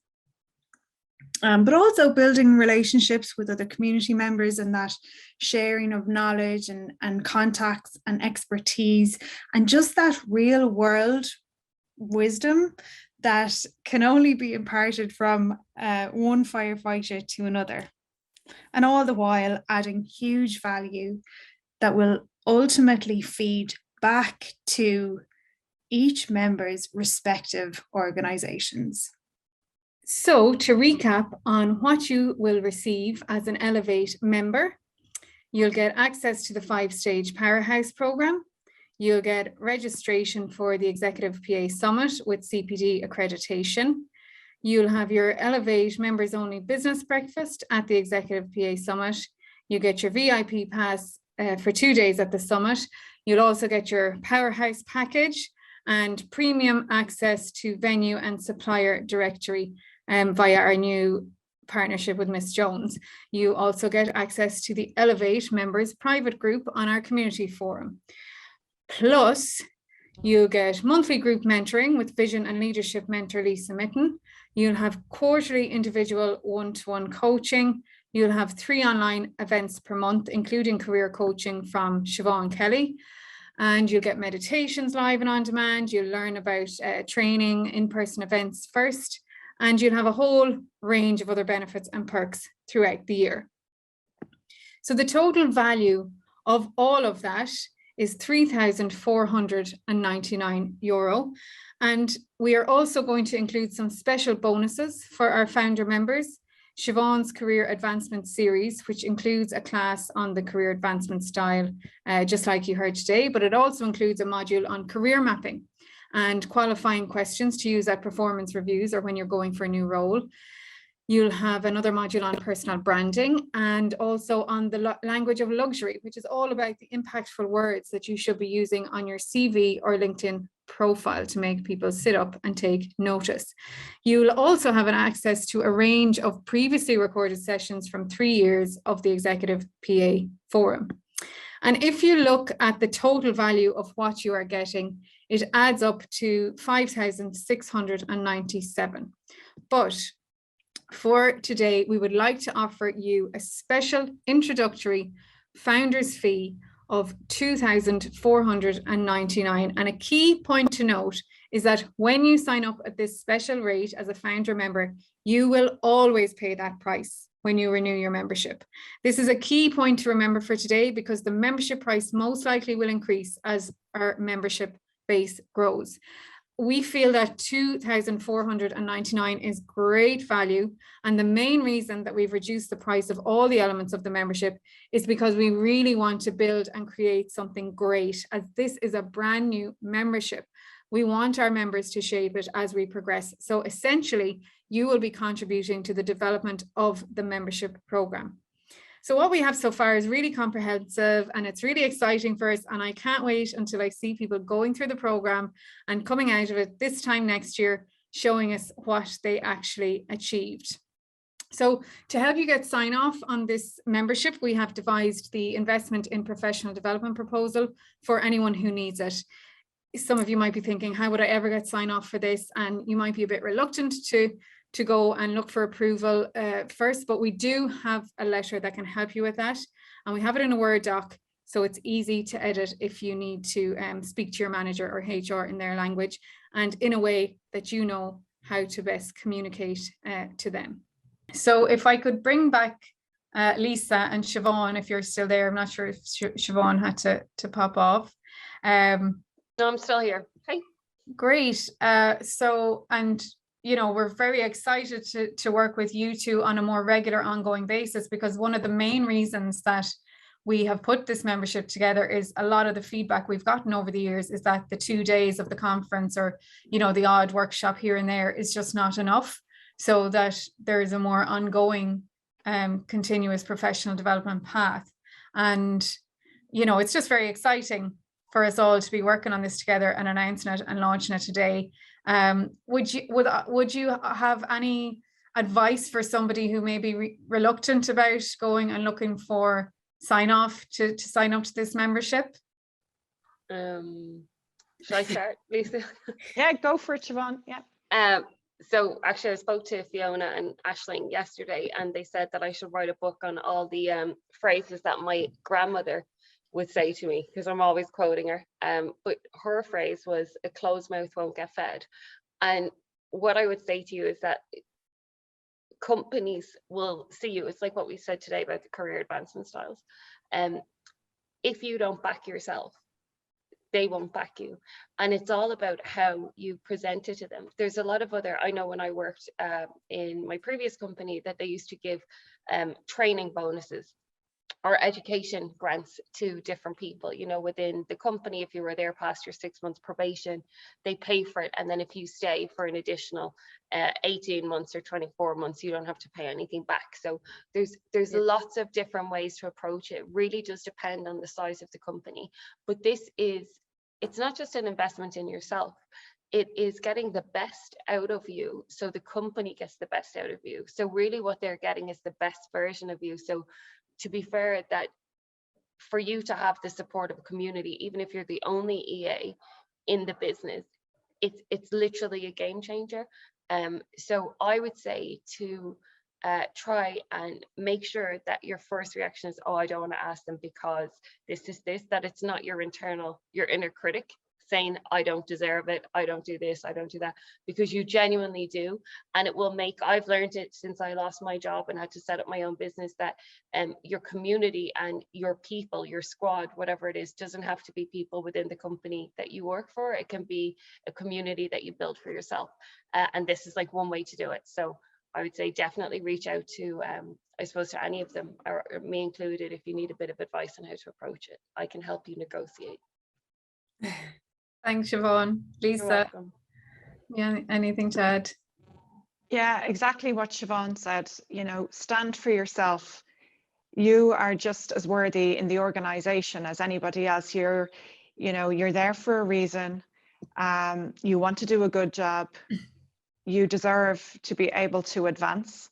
But also building relationships with other community members, and that sharing of knowledge and contacts and expertise, and just that real world wisdom that can only be imparted from one firefighter to another, and all the while adding huge value that will ultimately feed back to each member's respective organizations. So to recap on what you will receive as an Elevate member, you'll get access to the 5-stage Powerhouse program. You'll get registration for the Executive PA Summit with CPD accreditation. You'll have your Elevate members only business breakfast at the Executive PA Summit. You get your VIP pass for 2 days at the summit. You'll also get your Powerhouse package and premium access to venue and supplier directory via our new partnership with Miss Jones. You also get access to the Elevate members private group on our community forum. Plus, you'll get monthly group mentoring with vision and leadership mentor Lisa Mitten. You'll have quarterly individual one-to-one coaching. You'll have 3 online events per month, including career coaching from Siobhan Kelly. And you'll get meditations live and on demand. You'll learn about training, in-person events first, and you'll have a whole range of other benefits and perks throughout the year. So the total value of all of that is €3,499. And we are also going to include some special bonuses for our founder members. Siobhan's Career Advancement Series, which includes a class on the career advancement style, just like you heard today, but it also includes a module on career mapping and qualifying questions to use at performance reviews or when you're going for a new role. You'll have another module on personal branding and also on the language of luxury, which is all about the impactful words that you should be using on your CV or LinkedIn profile to make people sit up and take notice. You'll also have an access to a range of previously recorded sessions from 3 years of the Executive PA Forum. And if you look at the total value of what you are getting, it adds up to $5,697. But for today, we would like to offer you a special introductory founder's fee of $2,499. And a key point to note is that when you sign up at this special rate as a founder member, you will always pay that price when you renew your membership. This is a key point to remember for today because the membership price most likely will increase as our membership base grows. We feel that $2,499 is great value. And the main reason that we've reduced the price of all the elements of the membership is because we really want to build and create something great, as this is a brand new membership. We want our members to shape it as we progress. So essentially, you will be contributing to the development of the membership program. So what we have so far is really comprehensive and it's really exciting for us. And I can't wait until I see people going through the program and coming out of it this time next year, showing us what they actually achieved. So to help you get sign off on this membership, we have devised the investment in professional development proposal for anyone who needs it. Some of you might be thinking, how would I ever get sign off for this? And you might be a bit reluctant to go and look for approval first, but we do have a letter that can help you with that. And we have it in a Word doc, so it's easy to edit if you need to speak to your manager or HR in their language and in a way that you know how to best communicate to them. So if I could bring back Lisa and Siobhan, if you're still there. I'm not sure if Siobhan had to pop off. No, I'm still here. Hi. Great. We're very excited to work with you two on a more regular ongoing basis, because one of the main reasons that we have put this membership together is a lot of the feedback we've gotten over the years is that the 2 days of the conference or, the odd workshop here and there is just not enough, so that there is a more ongoing continuous professional development path. And, it's just very exciting for us all to be working on this together and announcing it and launching it today. Would you have any advice for somebody who may be reluctant about going and looking for sign off to sign up to this membership? Should I start, Lisa? Yeah, go for it, Siobhan. Yeah. So actually, I spoke to Fiona and Aisling yesterday, and they said that I should write a book on all the phrases that my grandmother would say to me, because I'm always quoting her. But her phrase was, "A closed mouth won't get fed." And what I would say to you is that companies will see you. It's like what we said today about the career advancement styles. If you don't back yourself, they won't back you. And it's all about how you present it to them. There's a lot of other, I know when I worked in my previous company, that they used to give training bonuses or education grants to different people, you know, within the company. If you were there past your 6 months probation, they pay for it. And then if you stay for an additional 18 months or 24 months, you don't have to pay anything back. So there's lots of different ways to approach it. Really does depend on the size of the company. But it's not just an investment in yourself. It is getting the best out of you, so the company gets the best out of you. So really what they're getting is the best version of you. So to be fair, that for you to have the support of a community, even if you're the only EA in the business, it's literally a game changer. So I would say to try and make sure that your first reaction is, oh, I don't want to ask them because this is this, that it's not your inner critic saying, I don't deserve it, I don't do this, I don't do that, because you genuinely do. And it will make, I've learned it since I lost my job and had to set up my own business, that your community and your people, your squad, whatever it is, doesn't have to be people within the company that you work for. It can be a community that you build for yourself. And this is like one way to do it. So I would say definitely reach out to, I suppose, to any of them, or me included, if you need a bit of advice on how to approach it. I can help you negotiate. Thanks, Siobhan. You're Lisa, welcome. yeah, anything to add? Yeah, exactly what Siobhan said. You know, stand for yourself. You are just as worthy in the organization as anybody else. You're there for a reason. You want to do a good job. You deserve to be able to advance.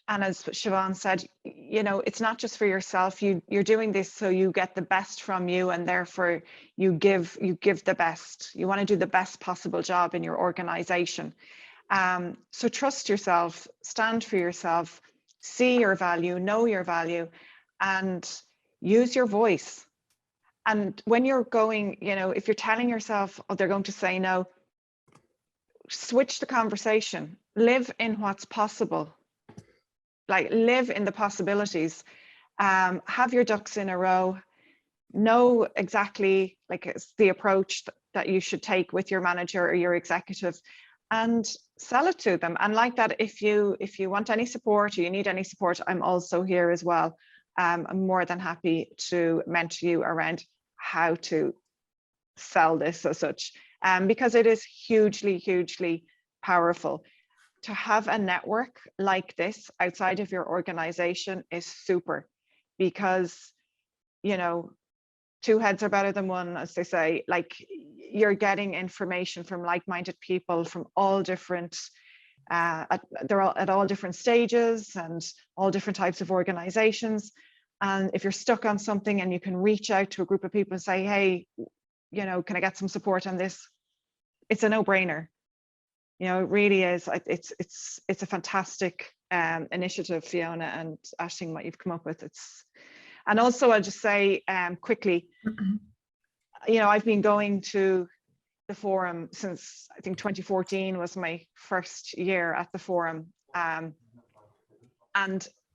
And as Siobhan said, you know, it's not just for yourself. You're doing this so you get the best from you, and therefore you give the best. You want to do the best possible job in your organization. So trust yourself, stand for yourself, see your value, know your value, and use your voice. And when you're going, you know, if you're telling yourself, oh, they're going to say no, switch the conversation, live in what's possible. Like, live in the possibilities, have your ducks in a row, know exactly like the approach that you should take with your manager or your executive, and sell it to them. And like that, if you want any support or you need any support, I'm also here as well. I'm more than happy to mentor you around how to sell this as such, because it is hugely, hugely powerful. To have a network like this outside of your organization is super, because, you know, two heads are better than one, as they say. Like, you're getting information from like-minded people from all different, they're all at all different stages and all different types of organizations. And if you're stuck on something and you can reach out to a group of people and say, hey, you know, can I get some support on this? It's a no-brainer. You know, it really is. It's a fantastic initiative, Fiona and Aisling, what you've come up with. And also I'll just say quickly, you know, I've been going to the forum since, I think 2014 was my first year at the forum. And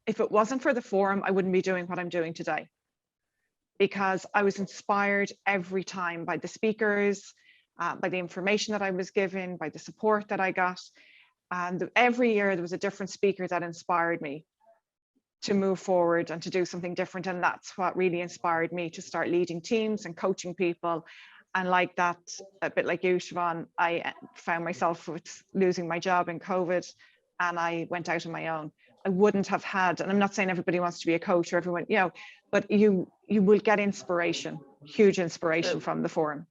if it wasn't for the forum, I wouldn't be doing what I'm doing today, because I was inspired every time by the speakers, by the information that I was given, by the support that I got. And every year there was a different speaker that inspired me to move forward and to do something different. And that's what really inspired me to start leading teams and coaching people. And like that, a bit like you, Siobhan, I found myself with losing my job in COVID, and I went out on my own. I wouldn't have had, and I'm not saying everybody wants to be a coach or everyone, you know, but you will get inspiration, huge inspiration from the forum.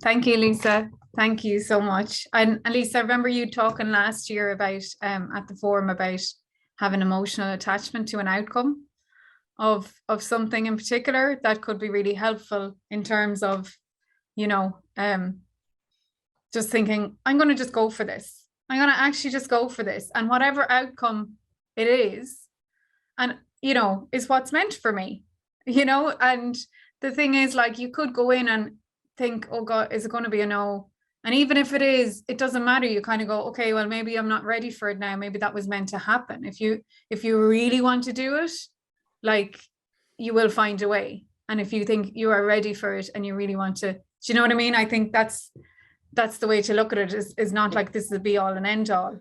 Thank you, Lisa. Thank you so much. And Lisa, I remember you talking last year about at the forum about having emotional attachment to an outcome of something in particular that could be really helpful in terms of, you know, just thinking, I'm going to just go for this. I'm going to actually just go for this, and whatever outcome it is, and, you know, is what's meant for me, you know, and the thing is, like, you could go in and think, oh God, is it going to be a no? And even if it is, it doesn't matter. You kind of go, okay, well, maybe I'm not ready for it now. Maybe that was meant to happen. If you really want to do it, like, you will find a way. And if you think you are ready for it and you really want to, do you know what I mean? I think that's the way to look at it, is not like this is a be all and end all.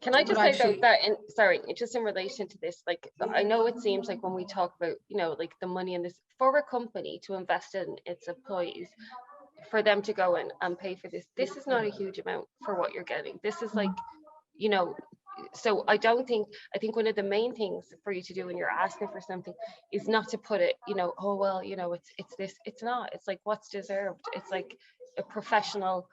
Can I just But say though actually, that, sorry, just in relation to this, like, I know it seems like when we talk about, you know, like the money in this, for a company to invest in its employees, for them to go in and pay for this is not a huge amount for what you're getting. This is like, you know, so I think one of the main things for you to do when you're asking for something is not to put it, you know, oh, well, you know, it's this, it's not, it's like what's deserved. It's like a professional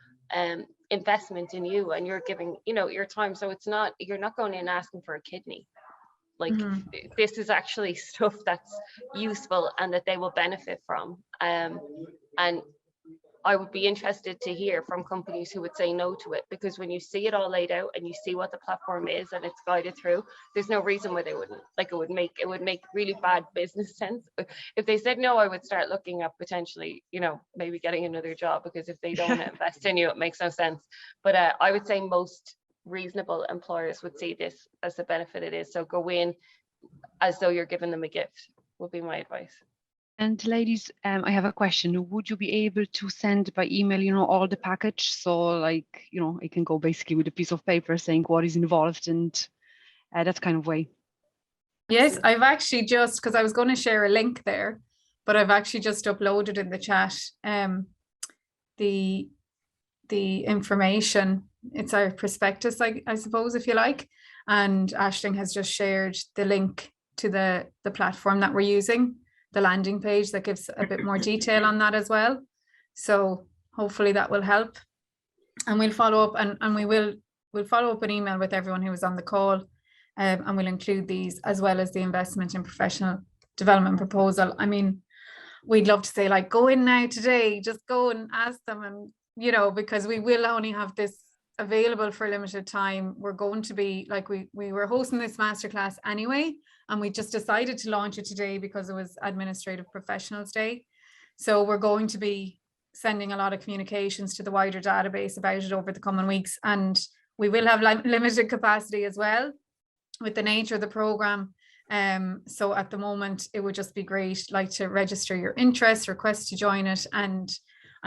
investment in you, and you're giving, you know, your time. So it's not, you're not going in asking for a kidney. Like, this is actually stuff that's useful and that they will benefit from. And I would be interested to hear from companies who would say no to it, because when you see it all laid out and you see what the platform is and it's guided through, there's no reason why they wouldn't. Like, it would make really bad business sense. If they said no, I would start looking at potentially, you know, maybe getting another job, because if they don't want to invest in you, it makes no sense. But I would say most reasonable employers would see this as the benefit it is. So go in as though you're giving them a gift, would be my advice. And ladies, I have a question. Would you be able to send by email, you know, all the package? So, like, you know, I can go basically with a piece of paper saying what is involved and that kind of way. yes, I've actually just, because I was going to share a link there, but I've actually just uploaded in the chat the information. It's our prospectus, I suppose, if you like. And Aisling has just shared the link to the platform that we're using, the landing page that gives a bit more detail on that as well. So hopefully that will help. And we'll follow up, and we'll follow up an email with everyone who was on the call, and we'll include these as well as the investment in professional development proposal. I mean, we'd love to say, like, go in now today, just go and ask them, and, you know, because we will only have this available for a limited time. We're going to be, like, we were hosting this masterclass anyway, and we just decided to launch it today because it was Administrative Professionals Day. So we're going to be sending a lot of communications to the wider database about it over the coming weeks, and we will have limited capacity as well with the nature of the program. So at the moment, it would just be great, like, to register your interest, request to join it, and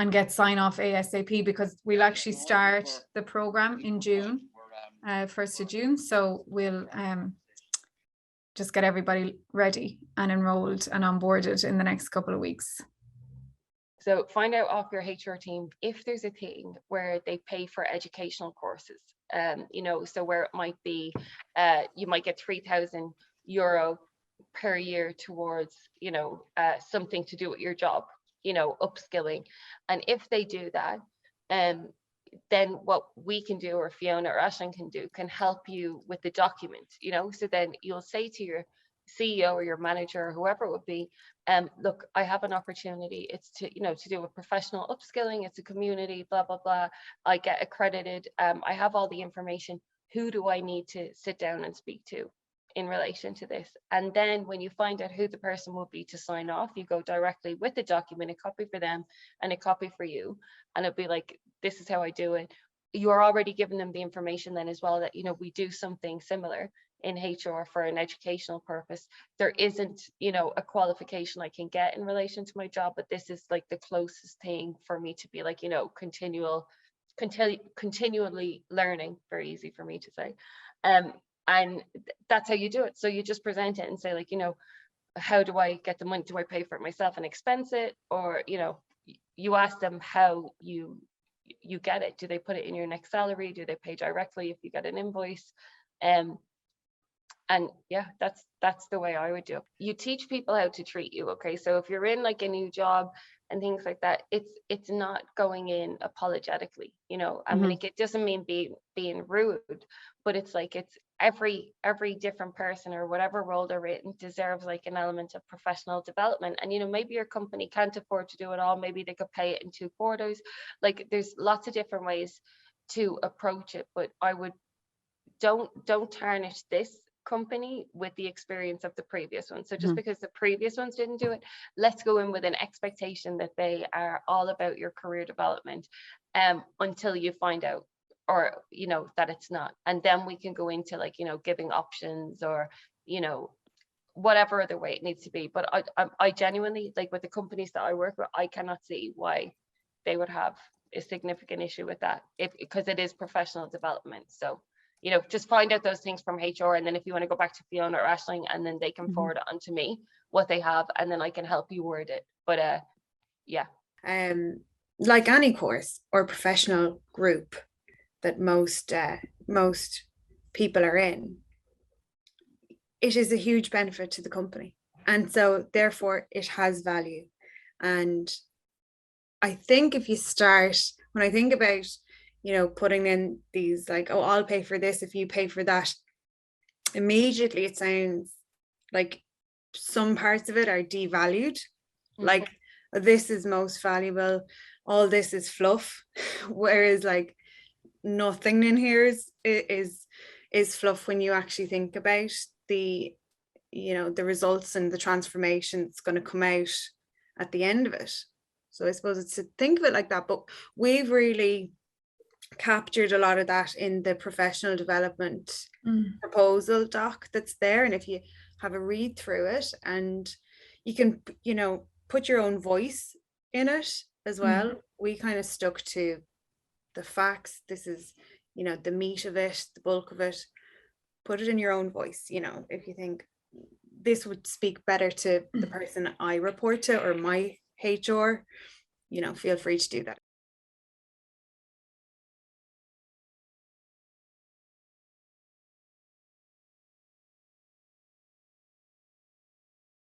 get sign off ASAP, because we'll actually start the program in June, 1st of June. So we'll just get everybody ready and enrolled and onboarded in the next couple of weeks. So find out off your HR team if there's a thing where they pay for educational courses, you know, so where it might be, you might get €3,000 per year towards, you know, something to do with your job, you know, upskilling. And if they do that, then what we can do, or Fiona or Aisling can do, can help you with the document, you know. So then you'll say to your CEO or your manager or whoever it would be, look, I have an opportunity. It's to, you know, to do with professional upskilling. It's a community, blah, blah, blah. I get accredited. I have all the information. Who do I need to sit down and speak to in relation to this? And then when you find out who the person will be to sign off, you go directly with the document, a copy for them and a copy for you. And it'll be like, this is how I do it. You're already giving them the information then as well, that, you know, we do something similar in HR for an educational purpose. There isn't, you know, a qualification I can get in relation to my job, but this is like the closest thing for me to be like, you know, continually learning. Very easy for me to say. And that's how you do it. So you just present it and say, like, you know, how do I get the money? Do I pay for it myself and expense it? Or, you know, you ask them how you get it. Do they put it in your next salary? Do they pay directly if you get an invoice? And yeah, that's the way I would do it. You teach people how to treat you. Okay, so if you're in like a new job and things like that, it's not going in apologetically, you know. I mean, it doesn't mean being rude, but it's like, it's every different person or whatever role they're in deserves like an element of professional development. And, you know, maybe your company can't afford to do it all. Maybe they could pay it in 2 quarters. Like, there's lots of different ways to approach it, but I would don't tarnish this company with the experience of the previous one. So just because the previous ones didn't do it, let's go in with an expectation that they are all about your career development until you find out, or, you know, that it's not. And then we can go into, like, you know, giving options, or, you know, whatever other way it needs to be. But I genuinely, like, with the companies that I work with, I cannot see why they would have a significant issue with that, because it is professional development. So, you know, just find out those things from HR, and then if you want to go back to Fiona or Aisling, and then they can forward it on to me what they have, and then I can help you word it. But yeah. Like any course or professional group that most people are in, it is a huge benefit to the company, and so therefore it has value. And I think if you start, when I think about, you know, putting in these, like, oh, I'll pay for this if you pay for that, immediately it sounds like some parts of it are devalued. Like, this is most valuable, all this is fluff, whereas, like, nothing in here is fluff when you actually think about the, you know, the results and the transformation that's going to come out at the end of it. So I suppose it's to think of it like that. But we've really captured a lot of that in the professional development proposal doc that's there. And if you have a read through it, and you can, you know, put your own voice in it as well. We kind of stuck to the facts. This is, you know, the meat of it, the bulk of it. Put it in your own voice. You know, if you think this would speak better to the person I report to or my HR, you know, feel free to do that.